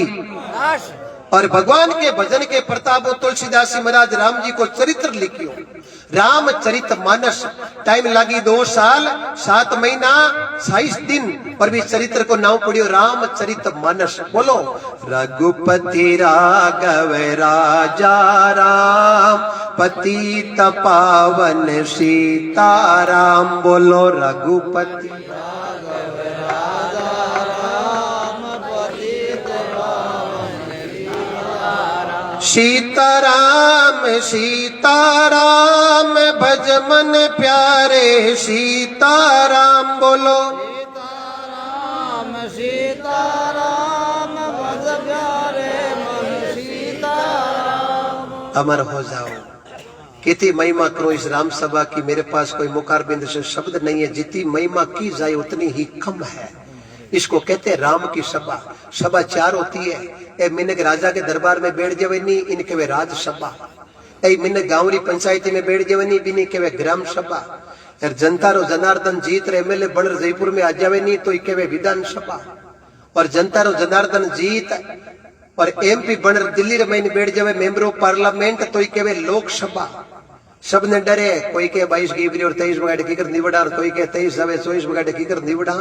और भगवान के भजन के प्रताप तुलसीदास जी महाराज राम जी को चरित्र लिखियो, रामचरित मानस। टाइम लगी 2 साल 7 महीना 26 दिन पर भी चरित्र को नाम पड़ियो रामचरित मानस। बोलो रघुपति राघव राजा राम, पतित पावन सीताराम। बोलो रघुपति सीताराम सीताराम भज मन प्यारे सीताराम। बोलो सीताराम सीताराम भज प्यारे मन सीताराम। अमर हो जाओ। कितनी महिमा करो इस राम सभा की, मेरे पास कोई मुखार बिंद से शब्द नहीं है। जितनी महिमा की जाए उतनी ही कम है। इसको कहते हैं राम की सभा। सभा 4 होती है। ए मिनक राजा के दरबार में बैठ जावे नहीं, इनके वे राज सभा। ए मिनक गांवरी पंचायती में बैठ जावे नहीं, बिनी के वे ग्राम सभा। और जनता रो जनार्दन जीत रे एमएलए बन जयपुर में आ जावे नहीं तो इके वे विधान सभा। और जनता रो जनार्दन जीत और एमपी बन दिल्ली में बैठ जावे मेंबर ऑफ पार्लियामेंट तो इके वे लोकसभा। सब ने डरे, कोई के 22 की और 23 बगाड़े की कर निवड़ा, कोई के 23 आवे 24 बगाड़े की कर निवड़ा।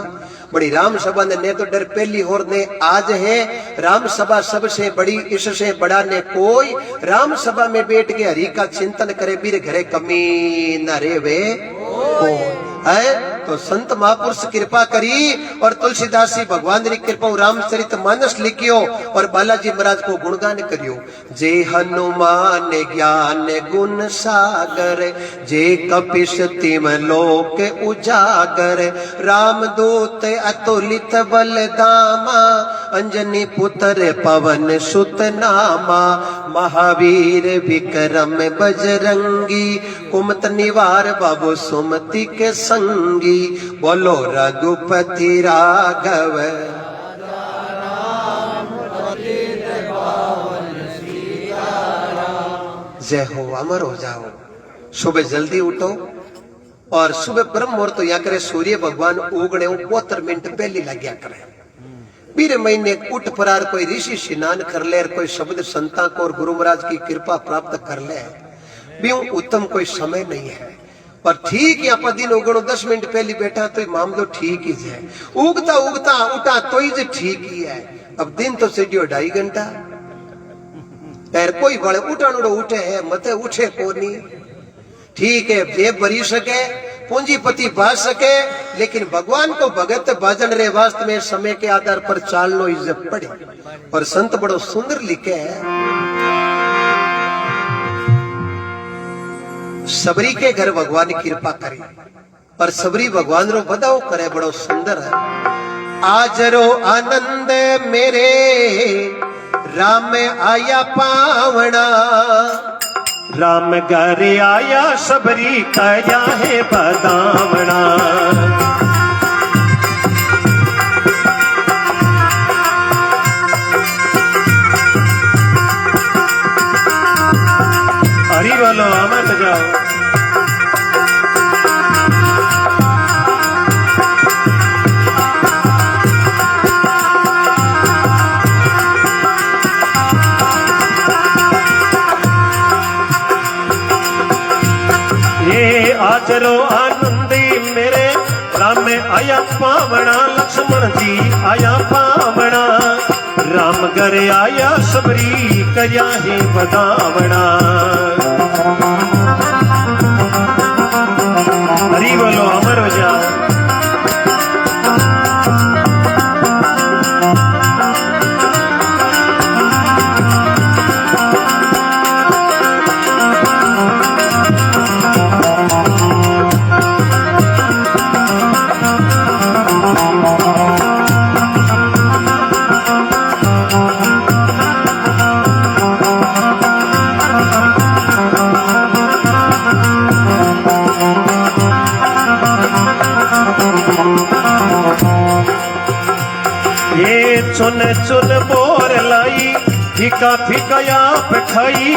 बड़ी राम सभा ने तो डर पहली और ने आज है। राम सभा सबसे बड़ी, इससे बड़ा ने कोई। राम सभा में बैठ के हरि का चिंतन करे, बीर घरे कमी न रे वे है। तो संत महापुरुष कृपा करी और तुलसीदास जी भगवान की कृपा रामचरित मानस लिखियो और बालाजी महाराज को गुणगान करियो। जे हनुमान ज्ञान गुण सागर, जे कपिश तिम लोक उजागर, रामदूत अतुलित बलदामा, अंजनी पुत्र पवन सुत नामा, महावीर विक्रम बजरंगी, कुमत निवार बाबू सुमति के संगी। बोलो रघुपति राघव जय हो। अमर हो जाओ। सुबह जल्दी उठो और सुबह ब्रह्म मुहूर्त या करे, सूर्य भगवान उगने 72 मिनट पहले लग्या करे। बीरे महीने उठ परार कोई ऋषि स्नान कर ले, कोई शब्द संता को और गुरु महाराज की कृपा प्राप्त कर ले, भी उत्तम कोई समय नहीं है। पर ठीक है आप दिन उगणो 10 मिनट पहले बैठा तो मामलो ठीक ही है। उगता उगता उठा तो ही ठीक ही है। अब दिन तो सीढ़ियो 2.5 घंटा यार, कोई बड़े उठाणो उठे है मते उठे कोनी। ठीक है जेब भरी सके, पूंजीपति बाज सके, लेकिन भगवान को भगत भजन रे वास्तव में समय के आधार पर चालनो इज्जत पड़े। और संत बड़ो सुंदर लिखे है, सबरी के घर भगवान कृपा करे और सबरी भगवान रो बधाओ करे। बड़ो सुंदर है। आज रो आनंद मेरे राम आया पावना, राम घर आया सबरी कया है बदावना। हरि बोलो, अमर जाओ। आजरो आनंदी मेरे राम आया पावना लक्ष्मण जी आया पावना राम घर आया सबरी कया है बदावना हरी बोलो अमर हो जाओ चुन चुन बोर लाई फीका फीका आप खाई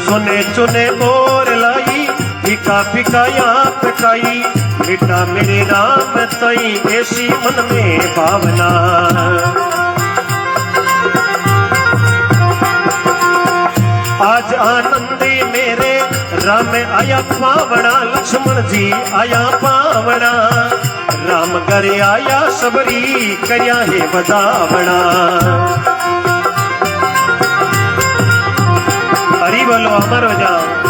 सुने चुने बोर लाई फीका फीका आप खाई बेटा मेरे राम तई ऐसी मन में भावना आज आनंदी मेरे राम आया पावना लक्ष्मण जी आया पावना राम घर आया सबरी कया है बदावना हरी बोलो अमर हो जाओ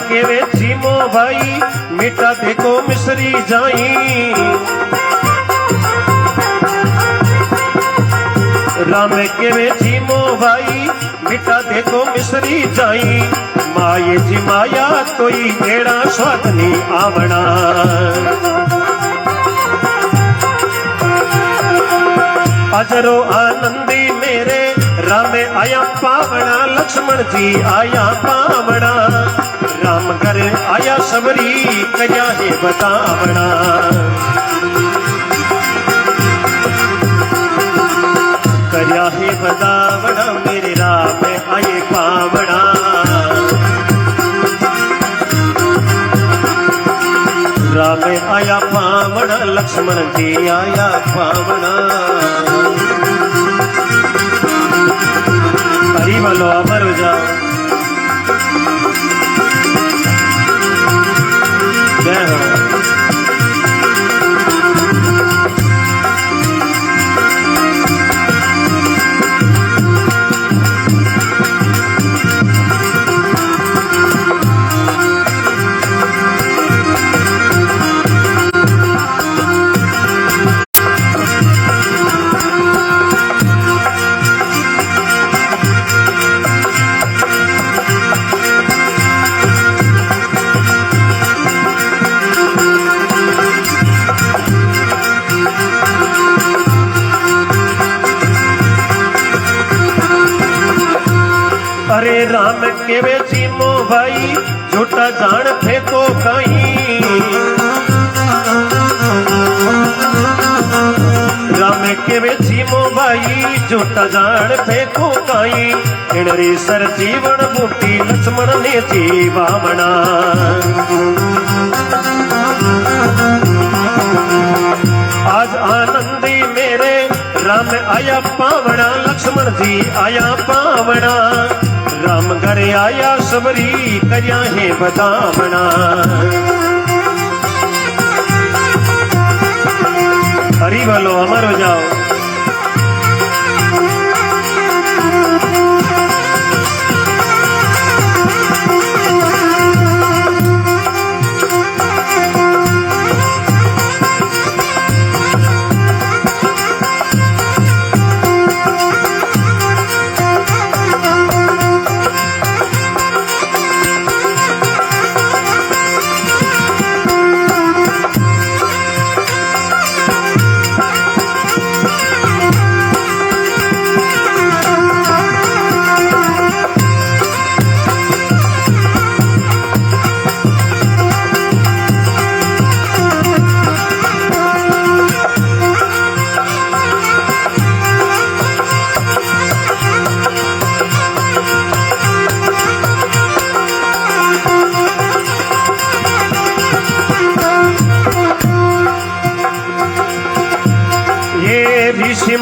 केवे जीमो भाई मिटा देखो मिसरी जाई राम केवे जीमो भाई मिटा देखो मिसरी जाई माये जी माया तोई बेड़ा स्वादनी आवना अजरो आनंदी मेरे राम आया पावना लक्ष्मण जी आया पावना राम घर आया सबरी कया है बतावना कया है बतावना मेरे राम आए पावना राम आया पावना लक्ष्मण जी आया पावना हरी बोलो अमर हो जाओ जय हो अरे राम केवे जीमो भाई झूठा जान फेंको कहीं राम केवे जीमो भाई झूठा जान फेंको कहीं इणरी सर जीवन बूटी लक्ष्मण ने जीवावना आज आनंदी मेरे राम आया पावना लक्ष्मण जी आया पावना राम घर आया सबरी कया है बतावना हरी बोलो अमर हो जाओ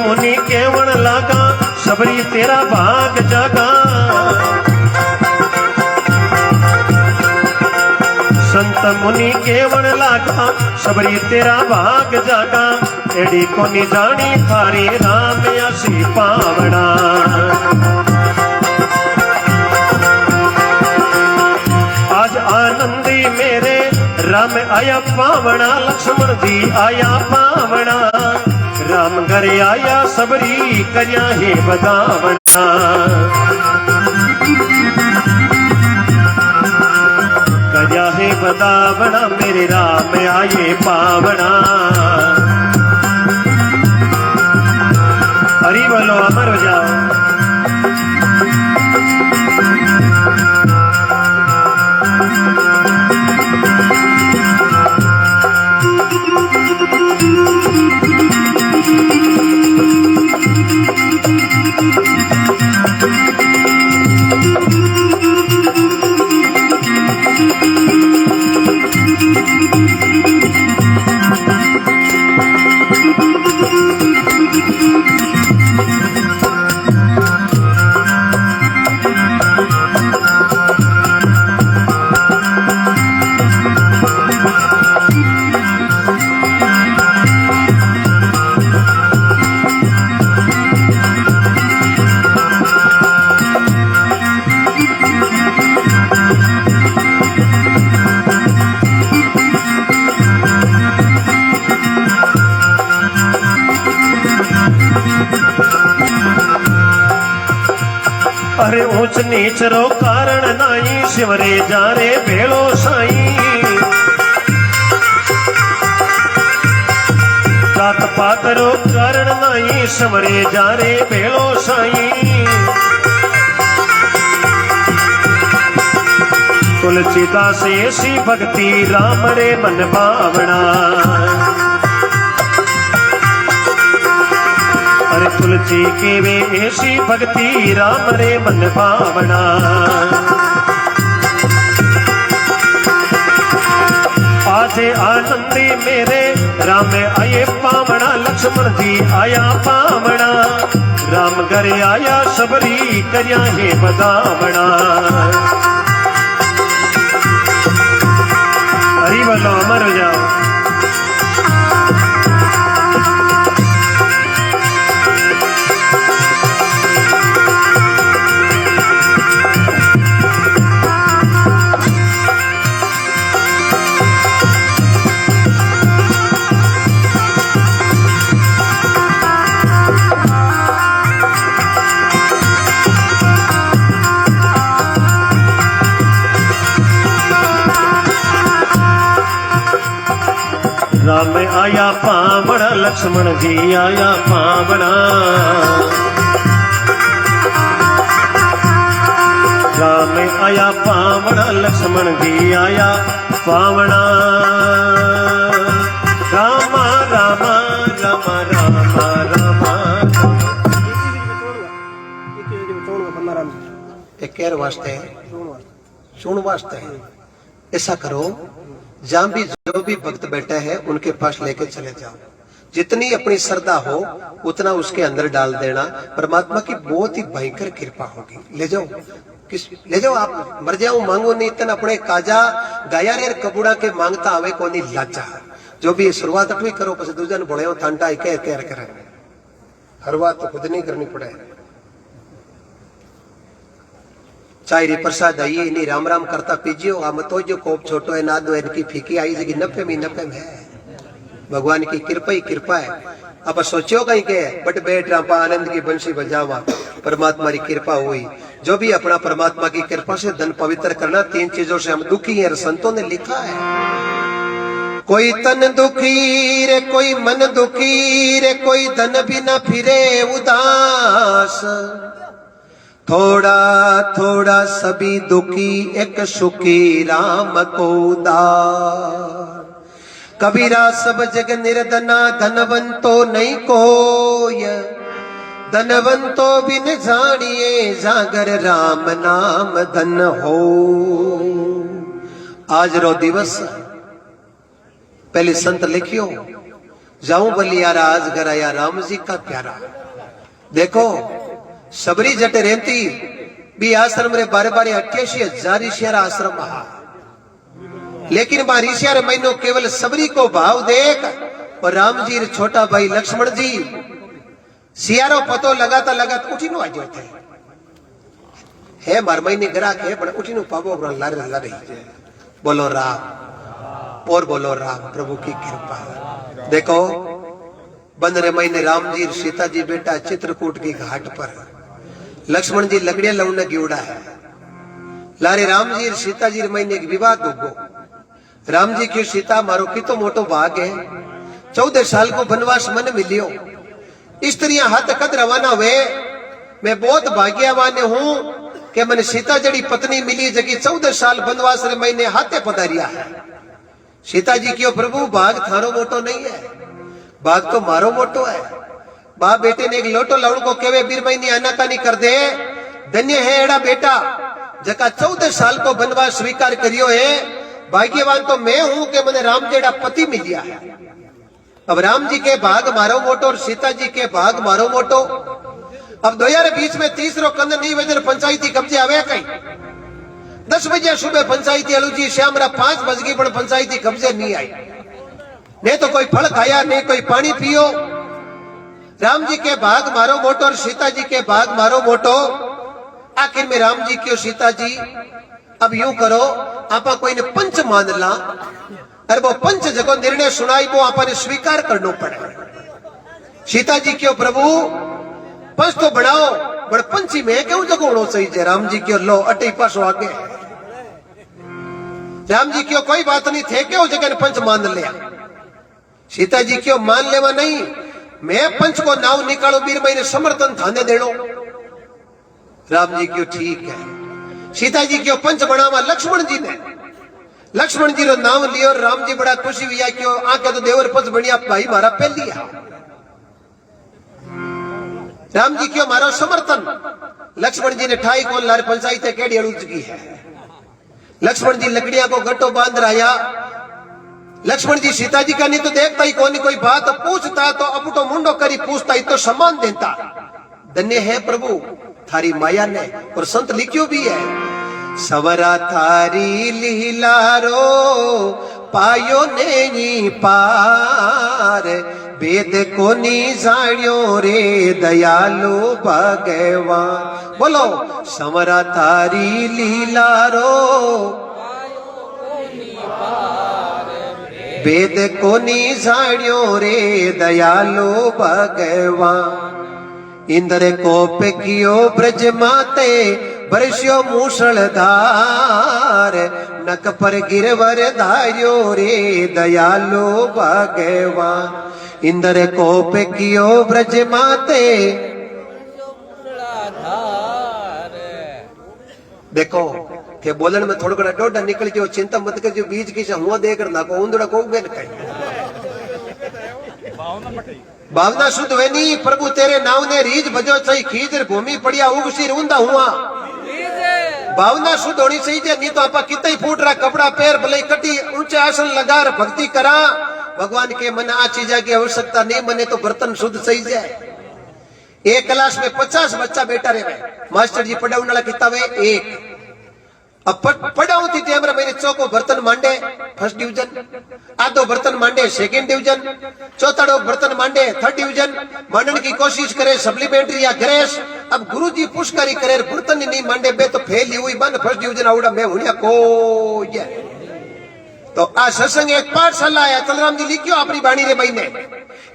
मुनि केवण लागा सबरी तेरा भाग जागा। संत मुनि केवण लागा सबरी तेरा भाग जागा। एड़ी कोनी जानी थारी राम आसी पावना। आज आनंदी मेरे राम आया पावना। लक्ष्मण जी आया पावना। राम घर आया सबरी करया है बदावना। करया है बदावना मेरे राम आए पावना। हरि बोलो अमर हो जाओ। अरे ऊंच नीच रो कारण नाई शिवरे जा रे भेड़ो साई। जात पात रो कारण नाई शिवरे जा रे भेड़ो साई। तुलसीदास ऐसी भक्ति राम रे मन भावना। अरे तुलसी के वे ऐसी भक्ति राम रे मन भावना। आजे आनंदी मेरे राम आए पावना। लक्ष्मण जी आया पावना। राम घर आया सबरी करया है बदावना। हरि बोलो अमर हो जाओ। राम आया पावना। लक्ष्मण जी आया पावना। राम आया पावना। लक्ष्मण जी आया पावना। रामा रामा रामा रामा रामा। एक केर वास्ते चुन वास्ते ऐसा करो, जहां भी जो भी भक्त बैठे हैं उनके पास लेके चले जाओ। जितनी अपनी श्रद्धा हो उतना उसके अंदर डाल देना। परमात्मा की बहुत ही भयंकर कृपा होगी। ले जाओ, ले जाओ। आप मर जाओ मांगो नहीं तन अपने काजा गाया रे कबूड़ा के मांगता आवे कोनी लाचा। जो भी शुरुआत अटवी करो पछे दूजा ने बोले थांटा कह तैयार करे। हर बात तो खुद नहीं करनी पड़े। चायरी प्रसाद आई इन्हीं राम राम करता पीजियो। आम तो जो कोप छोटो है ना दो इनकी फीकी आई जगी नफे में है। भगवान की कृपा ही कृपा है। अब सोचो कहीं के बट बैठ रहा आनंद की बंशी बजावा। परमात्मा की कृपा हुई। जो भी अपना परमात्मा की कृपा से धन पवित्र करना। 3 चीजों से हम दुखी हैं। संतों ने लिखा है, कोई तन दुखी रे, कोई मन दुखी रे, कोई धन भी न फिरे उदास। थोड़ा थोड़ा सभी दुखी एक सुखी राम को दार। कबीरा सब जग निर्धना, धनवंतो नहीं कोय। धनवंतो बिन जानिए, जागर राम नाम धन हो। आज रो दिवस पहले संत लिखियो, जाऊं बलिया राज गराया राम जी का प्यारा। देखो सबरी जट रेंती भी आश्रम रे बारे बारे 88,000 ऋषियार आश्रम हा, लेकिन मां ऋषियार महीनो केवल सबरी को भाव देख और राम जी रे छोटा भाई लक्ष्मण जी सियारो पतो लगाता लगाता उठी नो आ जाते है मार महीने ग्राहक है पण उठी नो पाबो लारे लारे बोलो राम और बोलो राम प्रभु की कृपा। देखो बंदरे महीने राम जी सीता जी बेटा चित्रकूट की घाट पर लक्ष्मण जी लकड़िया लौने की उड़ा है लारे राम जी सीता जी महीने की विवाह दुगो राम जी की सीता मारो की तो मोटो भाग है 14 साल को वनवास मन मिलियो स्त्रियां हाथ कद रवाना हुए। मैं बहुत भाग्यवान हूं कि मैंने सीता जड़ी पत्नी मिली जगी 14 साल वनवास रे महीने हाथे पधारिया है। सीता जी क्यों प्रभु भाग थारो मोटो नहीं है, भाग तो मारो मोटो है। बाप बेटे ने एक लोटो लौड़ को केवे बीर महीने आनाकानी कर दे धन्य है एड़ा बेटा जका 14 साल को वनवास स्वीकार करियो है। भाग्यवान तो मैं हूं कि मैंने राम जेड़ा पति मिलिया है। अब राम जी के भाग मारो मोटो और सीता जी के भाग मारो मोटो। अब 2020 में तीसरो कंद नहीं वजन पंचायती कब्जे आवे कई 10 बजे सुबह पंचायती अलूजी श्यामरा 5 बज गई पण पंचायती कब्जे नहीं आई। नहीं तो कोई फल खाया नहीं कोई पानी पियो। राम जी के भाग मारो मोटो और सीता जी के भाग मारो मोटो। आखिर में राम जी क्यों सीता जी अब यूं करो आपा कोई ने पंच मान ला अरे वो पंच जगह निर्णय सुनाई वो आपा ने स्वीकार करना पड़े। सीता जी क्यों प्रभु पंच तो बढ़ाओ बड़ पंची में क्यों जगह होना सही है। राम जी क्यों लो अटे पासो आगे राम जी क्यों कोई बात नहीं थे क्यों जगह पंच मान लिया। सीता जी क्यों मान लेवा नहीं मैं पंच को नाव निकालो बीर महीने समर्थन थाने देनो। राम जी क्यों ठीक है। सीता जी क्यों पंच बनावा लक्ष्मण जी ने लक्ष्मण जी रो नाम लियो। राम जी बड़ा खुशी हुआ क्यों आके तो देवर पंच बढ़िया भाई मारा पहलिया। राम जी क्यों मारो समर्थन। लक्ष्मण जी ने ठाई कौन लारे पंचायत केड़ी अड़ूज की है। लक्ष्मण जी लकड़िया को गट्टो बांध रहा। लक्ष्मण जी सीता जी का नहीं तो देखता ही कौन कोई बात पूछता तो अपटो मुंडो करी पूछता ही तो सम्मान देता। धन्य है प्रभु थारी माया ने और संत लिखियो भी है सवरा थारी लीलारो पायो नहीं पार वेद को नी जाण्यो रे दयालु भगवान। बोलो सवरा थारी लीलारो वेद को नी जाण्यो रे दयालु भगवान। इंद्र कोप कियो ब्रज माते बरस्यो मूसलधार नक पर गिरवर धार्यो रे दयालु भगवान। इंद्र कोप कियो ब्रज माते। देखो के बोलन में थोड़ा डोडा निकल जो चिंता मत कर जो बीज की हुआ देकर ना को उंदड़ा को बेन भावना शुद्ध वे नहीं प्रभु तेरे नाव ने रीज बजो सही खीजर भूमि पड़िया उगसी रूंदा हुआ। भावना शुद्ध होनी चाहिए नहीं तो आपा कितना ही फूट रहा कपड़ा पैर भले कटी ऊंचे आसन लगा भक्ति करा भगवान के मन आ चीजा की आवश्यकता नहीं मने तो बर्तन शुद्ध सही जाए। एक क्लास में 50 बच्चा बैठा रहे मास्टर जी पढ़ाने वाला किताब है एक। अब पढ़ाऊ थी तेमरा मेरे चौको बर्तन मांडे फर्स्ट डिवीजन आधो बर्तन मांडे सेकंड डिवीजन चौथाड़ो बर्तन मांडे थर्ड डिवीजन मांडने की कोशिश करे सप्लीमेंट्री या ग्रेस। अब गुरुजी पुष्कारी करे बर्तन ही नहीं मांडे बे तो फेल ही हुई बन फर्स्ट डिवीजन आवड़ा मैं हुनिया को तो आ सत्संग एक पाठशाला है चलराम जी लिखियो अपनी बाणी रे महीने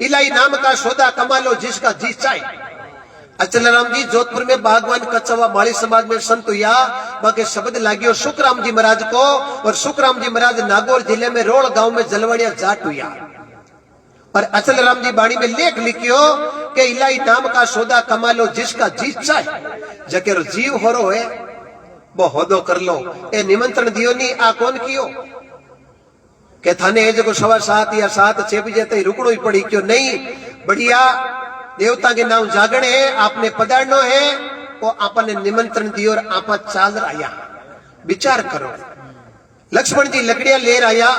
इलाई नाम का सौदा कमा लो जिसका जी चाहे। अचलराम जी जोधपुर में बागवान कच्चवा माली समाज में संत हुआ बाकी शब्द लागियो सुखराम जी महाराज को और सुखराम जी महाराज नागौर जिले में रोड़ गांव में जलवाड़िया जाट हुआ। और अचलराम जी बाणी में लेख लिखियो कि इलाई नाम का सौदा कमा लो जिसका जी चाहे जकेरो जीव होरो है वो होदो कर लो। ए निमंत्रण दियो नहीं आ कौन कियो के थाने ए जो 7:15 या 7-6 बजे तक रुकनो ही पड़ी क्यों नहीं बढ़िया देवता के नाम जागणे है आपने पधारनो है वो आपने निमंत्रण दियो और आपा चाल आया। विचार करो लक्ष्मण जी लकड़ियां ले आया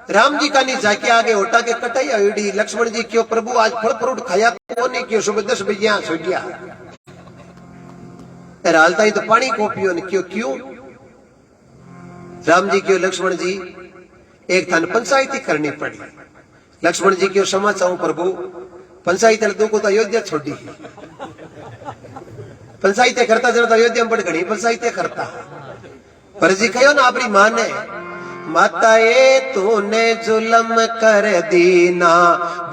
राम जी का नहीं जाके आगे ओटा के कटाई आईडी। लक्ष्मण जी क्यों प्रभु आज फल फ्रूट खाया को नहीं क्यों सुबह 10 बजे यहाँ सो गया हालता ही तो पानी को पियो ने क्यों क्यों। राम जी क्यों लक्ष्मण जी एक थान पंचायती करनी पड़ी। लक्ष्मण जी क्यों क्षमा चाहूं प्रभु पंचायत दो को तो अयोध्या छोड़ी पंचायतें करता जरा तो अयोध्या में बढ़ गई पंचायतें करता पर जी कहो ना अपनी मां ने माताए तूने जुलम कर दीना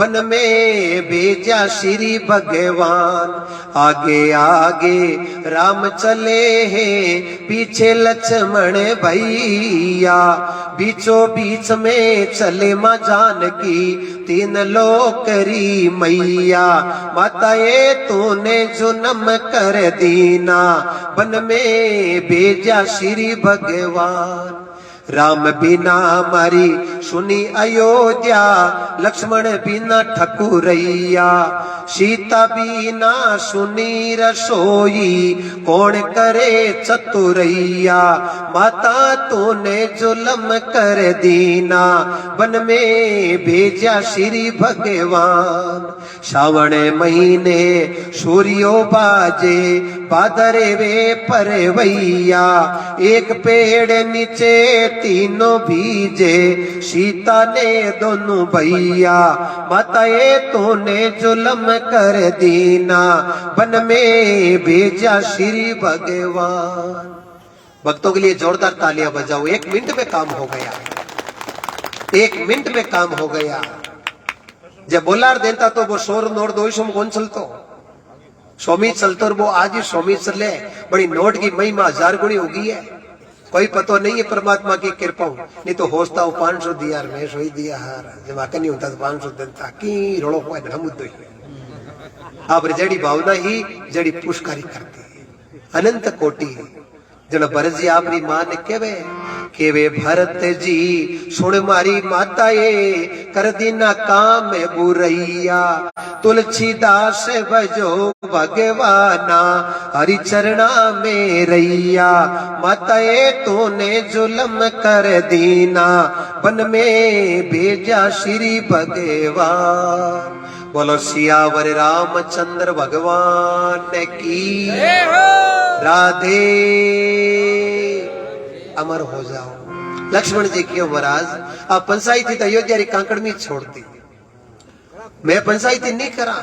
बन में भेजा श्री भगवान। आगे आगे राम चले हैं पीछे लक्ष्मण भैया बीचों बीच में चले मां जानकी 3 लोकरी मैया। माताए तूने जुलम कर दीना बन में भेजा श्री भगवान। राम बिना मारी सुनी अयोध्या लक्ष्मण बिना ठकुरैया। सीता बिना सुनी रसोई कौन करे चतुरैया। माता तूने जुलम कर दीना बन में भेजा श्री भगवान। श्रावण महीने सूर्यो बाजे बादरे वे परवैया। एक पेड़ नीचे तीनों भीजे सीता ने दोनों भैया। माताए तूने जुलम कर दीना बन में भेजा श्री भगवान। भक्तों के लिए जोरदार तालियां बजाओ। 1 मिनट में काम हो गया 1 मिनट में काम हो गया। जब बोलार देता तो वो 100 नोट 200 में कौन चलतो स्वामी चलतो और वो आज ही स्वामी चले। बड़ी नोट की महिमा 1000 गुणी हो गई है। कोई पतो नहीं है परमात्मा की कृपा नहीं तो होस्ता हूं 500 दिया मैं सोई दिया हार जब आके नहीं होता तो 500 देता की रोड़ो कोई ना मुद्दो आप जड़ी भावना ही जड़ी पुष्कारी करती है अनंत कोटि जन भरत जी आपरी मां ने केवे भरत जी सुन मारी माताए कर दीना काम बुरैया। तुलसीदास भजो भगवाना हरि चरणा में रैया। माताए तूने जुलम कर दीना बन में भेजा श्री भगवान। बोलो सियावर रामचंद्र भगवान की राधे। अमर हो जाओ। लक्ष्मण जी क्यों महाराज आप पंचायती तो अयोध्या री कांकड़ में छोड़ दी मैं पंचायती नहीं करा।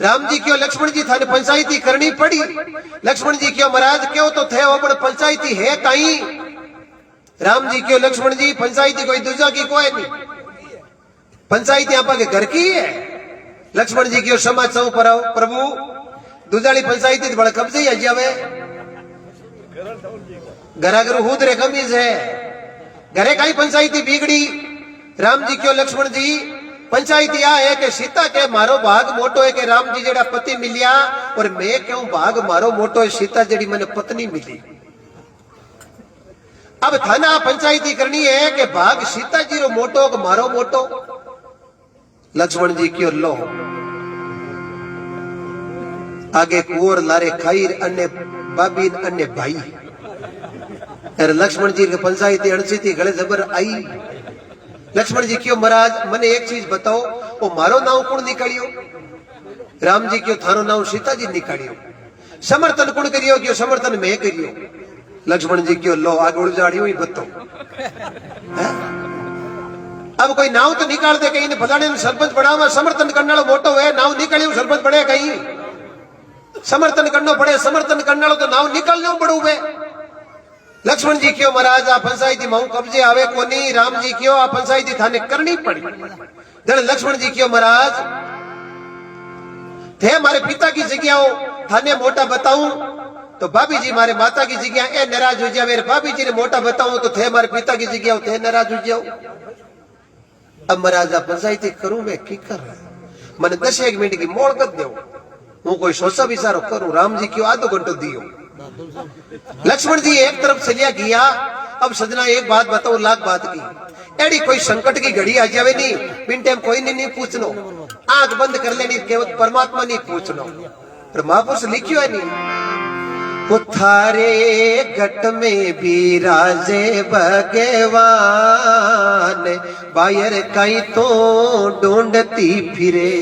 राम जी क्यों लक्ष्मण जी थाने पंचायती करनी पड़ी। लक्ष्मण जी क्यों महाराज क्यों तो थे वो बड़ पंचायती है कहीं। राम जी क्यों लक्ष्मण जी पंचायती कोई दूसरा की कोई नहीं पंचायती आपा के घर की है। लक्ष्मण जी क्यों क्षमा चाहूं प्रभु दूजाली पंचायती बड़ा कब्जे ही जावे घराघर हुदरे कमीज है घरे कहीं पंचायती बिगड़ी। राम जी क्यों लक्ष्मण जी पंचायती आ है कि सीता के मारो भाग मोटो है कि राम जी जेड़ा पति मिलिया और मैं क्यों भाग मारो मोटो है सीता जेड़ी मैंने पत्नी मिली। अब थाना पंचायती करनी है कि भाग सीता जी रो मोटो कि मारो मोटो। लक्ष्मण जी क्यों लो आगे कुंवर लारे खाईर अन्य बाबी अन्य भाई अरे लक्ष्मण जी के पंचायती अड़सी गले जबर आई। लक्ष्मण जी क्यों महाराज मने एक चीज बताओ वो मारो नाव कौन निकालियो। राम जी क्यों थारो नाव सीता जी निकालियो। समर्थन कौन करियो क्यों समर्थन मैं करियो। लक्ष्मण जी क्यों लो आगे उड़जाड़ियो ही बताओ। अब कोई नाव तो निकाल दे कहीं फलाने ने सरपंच बढ़ावा समर्थन करने वाला मोटो है नाव निकालियो सरपंच बढ़े कहीं समर्थन करना पड़े समर्थन करने वाला तो नाव निकालने पड़ू वे। लक्ष्मण जी क्यों महाराज आ पंचायती माऊ कब्जे आवे को नहीं। राम जी क्यों आ पंचायती थाने करनी पड़ी। जन लक्ष्मण जी क्यों महाराज थे मारे पिता की जगह हो थाने मोटा बताऊं तो भाभी जी मारे माता की जगह ए नाराज हो जाए। मेरे भाभी जी ने मोटा बताऊं तो थे मारे पिता की जगह हो थे नाराज हो जाओ। अब महाराज पंचायती करूं मैं की कर रहा मैंने 10-1 मिनट की मोड़ कर दो हूं कोई सोचा विचारो करूं। राम जी क्यों आधो घंटो दियो। लक्ष्मण जी एक तरफ चलिया गया। अब सजना एक बात बताओ लाख बात की एडी कोई संकट की घड़ी आ जावे नहीं बिन टाइम कोई नहीं पूछनो आंख बंद कर लेनी केवल परमात्मा नहीं पूछनो। पर महापुरुष लिखियो है नहीं वो थारे घट में बिराजे भगवान, बायर कई तो ढूंढती फिरे।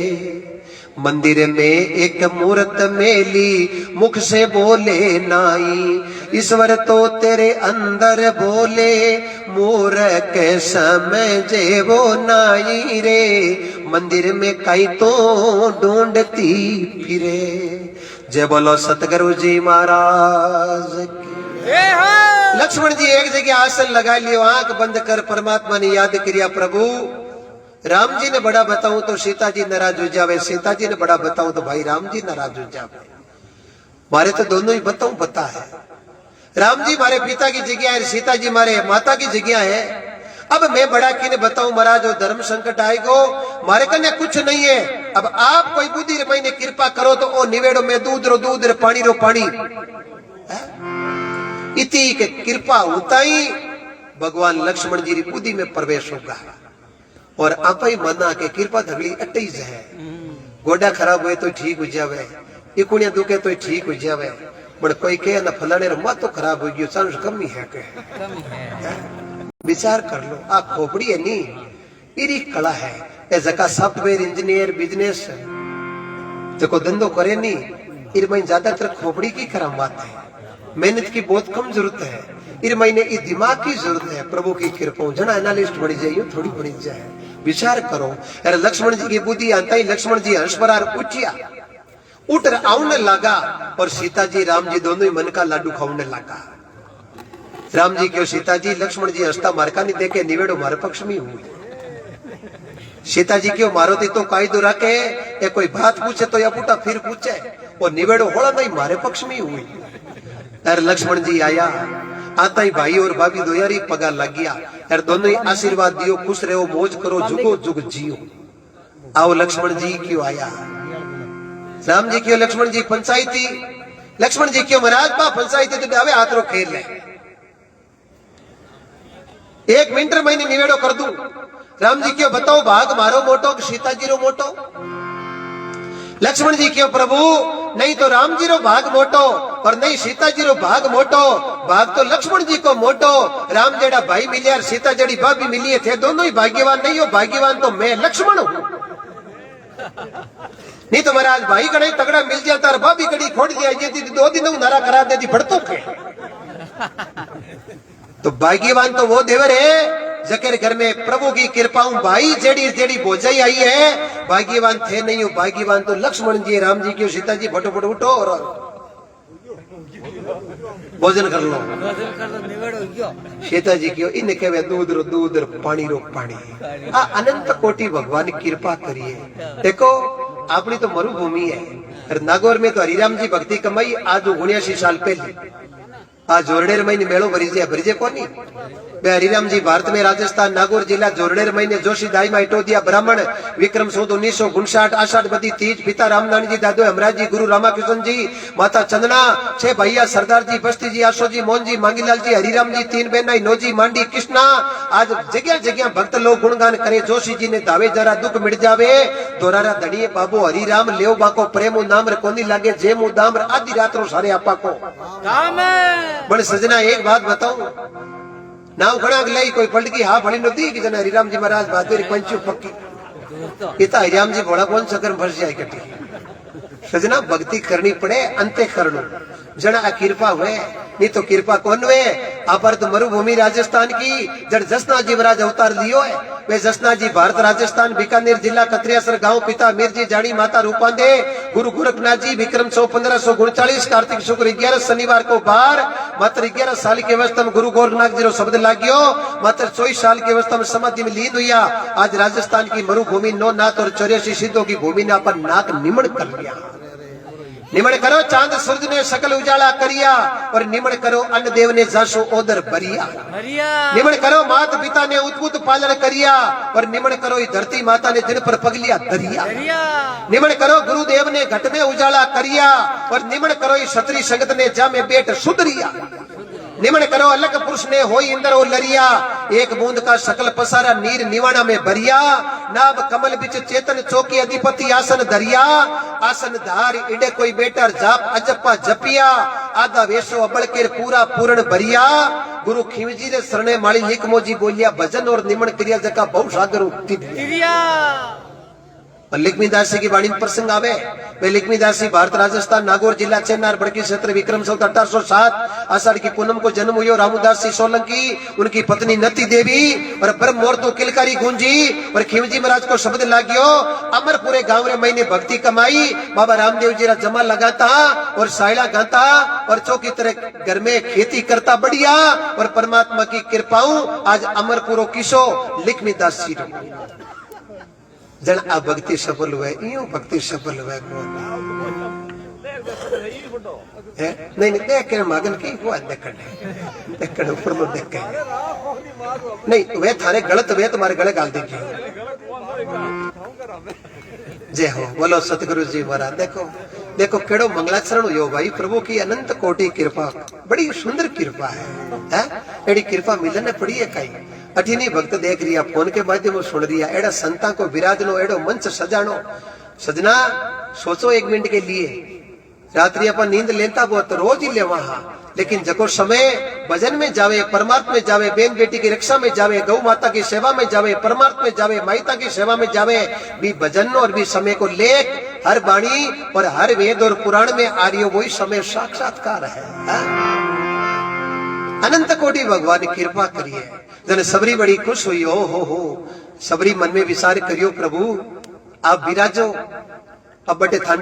मंदिर में एक मूर्त मेली, मुख से बोले नाई, ईश्वर तो तेरे अंदर बोले, मूर्ख समझे वो नाई रे। मंदिर में कई तो ढूंढती फिरे। जय बोलो सतगुरु जी महाराज की। लक्ष्मण जी एक जगह आसन लगा लियो, आंख बंद कर परमात्मा ने याद किया। प्रभु राम जी ने बड़ा बताऊं तो सीता जी नाराज हो जावे, सीता जी ने बड़ा बताऊं तो भाई राम जी नाराज हो जावे। मारे तो दोनों ही बताऊं पता है। राम जी मारे पिता की जगह है, सीता जी मारे माता की जगह है। अब मैं बड़ा किने बताऊं महाराज, जो धर्म संकट आएगो मारे कन्या कुछ नहीं है। अब आप कोई बुद्धि रे मैंने कृपा करो तो ओ निवेड़ो में दूध रो दूध रे पानी रो पानी। इति के कृपा होता ही भगवान लक्ष्मण जी की बुद्धि में प्रवेश होगा। और आप ही मना के कृपा धगली अट्टीज है। गोडा खराब हुए तो ठीक हो जावे, इकुणिया दुखे तो ठीक हो जावे, पर कोई कहे ना फलाने रो मां तो खराब हो गयो, सांस कमी है के विचार कर लो। आ खोपड़ी है नी, इरी कला है। ए जका सॉफ्टवेयर इंजीनियर बिजनेस जको धंधो करे नी, इर में ज्यादातर खोपड़ी की करामात है। मेहनत की बहुत कम जरूरत है। इर महीने इस दिमाग की जरूरत है। प्रभु की कृपा जना एनालिस्ट बनी जाइए, थोड़ी बनी जाए। विचार करो। अरे लक्ष्मण जी की बुद्धि आता ही लक्ष्मण जी हंस पर उठिया, उठ आने लगा। और सीता जी राम जी दोनों ही मन का लाडू खाने लगा। राम जी क्यों सीता जी, लक्ष्मण जी हंसता मारका नहीं देखे, निवेड़ो मारे पक्ष में हुई। सीता जी क्यों मारो थी तो कायदो रखे, या कोई बात पूछे तो या पुटा फिर पूछे, और निवेड़ो होला नहीं मारे पक्ष में हुई। अरे लक्ष्मण जी आया, आता ही भाई और भाभी दो यारी पगा लग गया। यार दोनों ही आशीर्वाद दियो, खुश रहो, मौज करो, जुगो जुग जियो। आओ लक्ष्मण जी क्यों आया, राम जी क्यों लक्ष्मण जी पंचायती, लक्ष्मण जी क्यों महाराज पा पंचायती तो आवे हाथ रो खेल ले। 1 मिनट महीने निवेड़ो कर दूं। राम जी क्यों बताओ भाग मारो मोटो कि सीता जी रो मोटो। लक्ष्मण जी क्यों प्रभु, नहीं तो राम जी रो भाग मोटो और नहीं सीता जी रो भाग मोटो। भाग तो लक्ष्मण जी को मोटो। राम जेड़ा भाई मिलिया और सीता जेड़ी भाभी मिली थे, दोनों ही भाग्यवान नहीं हो। भाग्यवान तो मैं लक्ष्मण हूं। नहीं तो महाराज भाई कड़े तगड़ा मिल जाता और भाभी कड़ी खोड़ दिया, 2 दिन नारा करा देती बढ़तो के। तो भाग्यवान तो वो देवर है जकेर घर में प्रभु की कृपा भाई जेड़ी जेड़ी भोजाई आई है। भाग्यवान थे नहीं हो, भाग्यवान तो लक्ष्मण जी राम जी क्यों सीता जी फटोफट उठो और भोजन कर लो। सीता जी क्यों इन कहे दूध रो दूध पानी रो पानी। आ अनंत कोटि भगवान की कृपा करिए। देखो अपनी तो मरुभूमि है, नागौर में तो हरिराम जी भक्ति कमाई आज 79 साल पहले। आज जोरडेर महीने मेलो भरीजे कोनी बे हरिराम जी भारत में राजस्थान नागौर जिला जोरडेर महीने जोशी दाई में इटोदिया ब्राह्मण विक्रम सुद 1959 आषाढ़ बदी तीज पिता रामनारायण जी दादो हेमराज जी गुरु रामाकृष्ण जी माता चंदना 6 भैया सरदार जी बस्ती जी आशो जी मोहन जी मांगीलाल जी हरिराम जी 3 बहना नौजी मांडी कृष्णा। आज जगह जगह भक्त लोग गुणगान करे। जोशी जी ने दावे जरा दुख मिट जावे दोरारा धड़िए बाबू हरिराम लेव बाको प्रेम नाम कोनी लागे जेमू दाम आदि रात्रो सारे आपा को बड़े सजना। एक बात बताऊं, नाव घना लाई कोई पलटकी हा फड़ी नती कि जना हरिराम जी महाराज बहादुरी पंचू पक्की इता हरिराम जी भोला कौन सकरम फंस जाए कटी। सजना भक्ति करनी पड़े अंते करनो जना कृपा हुए, नहीं तो कृपा कौन हुए। अपर तो मरुभूमि राजस्थान की जड़ जसना जी महाराज अवतार लियो है। वे जसना जी भारत राजस्थान बीकानेर जिला कत्रियासर गांव पिता मीर जी जानी माता रूपांदे गुरु गोरखनाथ जी विक्रम 1539 कार्तिक शुक्र 11 शनिवार को बार मात्र 11 साल के अवस्था में गुरु गोरखनाथ जी रो शब्द लाग्यो। मात्र 24 साल की अवस्था में समाधि में लीन हुआ। आज राजस्थान की मरुभूमि 9 नाथ और 84 सिद्धों की भूमि ने अपन नाक निमण कर लिया। निमण करो चांद सूरज ने सकल उजाला करिया और निमण करो अन्न देव ने जासो ओदर भरिया। निमण करो मात पिता ने उद्भुत पालन करिया और निमण करो धरती माता ने जिन पर पगलिया दरिया। निमण करो गुरुदेव ने घट में उजाला करिया और निमण करो क्षत्रिय संगत ने जा में बेट सुधरिया। निमण करो अलग पुरुष ने होई इंद्र और लरिया एक बूंद का सकल पसारा नीर निवाणा में भरिया। नाभ कमल बिच चेतन चौकी अधिपति आसन धरिया। आसन धार इडे कोई बेटर जाप अजपा जपिया आधा वेशो अबड़ के पूरा पूर्ण भरिया गुरु खिमजी ने शरणे माली लिख मोजी बोलिया भजन और निमन क्रिया जका बहु सागर उक्ति लिखमीदास जी की वाणी में प्रसंग आवे वे लिखमीदास जी भारत राजस्थान नागौर जिला चेन्नर बड़की क्षेत्र विक्रम संवत 1807 आषाढ़ की पूनम को जन्म हुआ। रामदास जी सोलंकी उनकी पत्नी नती देवी और ब्रह्म मुहूर्त किलकारी गूंजी और खिमजी महाराज को शब्द लागियो अमर पूरे गांव रे महीने भक्ति कमाई बाबा रामदेव जी रा जमा लगाता और सायला गाता और चौकी तरह घर में खेती करता बढ़िया और परमात्मा की कृपाओं आज अमरपुरो किसो लिखमीदास जी जन आ भक्ति सफल हुए यूं भक्ति सफल हुए नहीं नहीं देख के मगन की हुआ देखने ऊपर लो देख के नहीं वे थारे गलत वे तुम्हारे गले गाल दीजिए जय हो बोलो सतगुरु जी महाराज। देखो देखो केड़ो मंगलाचरण हो भाई प्रभु की अनंत कोटि कृपा बड़ी सुंदर कृपा है एड़ी कृपा मिलने पड़ी है कई अठीनी भक्त देख रिया फोन के माध्यम सुन रिया एड़ा संता को विराजनो एड़ो मंच सजानो सजना सोचो एक मिनट के लिए रात्रि अपन नींद लेता वो तो रोज ही ले वहां लेकिन जको समय भजन में जावे परमात्मा में जावे बेन बेटी की रक्षा में जावे गौ माता की सेवा में जावे परमात्मा में जावे माता की सेवा में जावे भी भजन और भी समय को लेख हर वाणी और हर वेद और पुराण में आ रही हो वही समय साक्षात्कार है अनंत कोटि भगवान ने कृपा करिए जन सबरी बड़ी खुश हुई हो सबरी मन में विचार करियो प्रभु आप विराजो अब बटे थान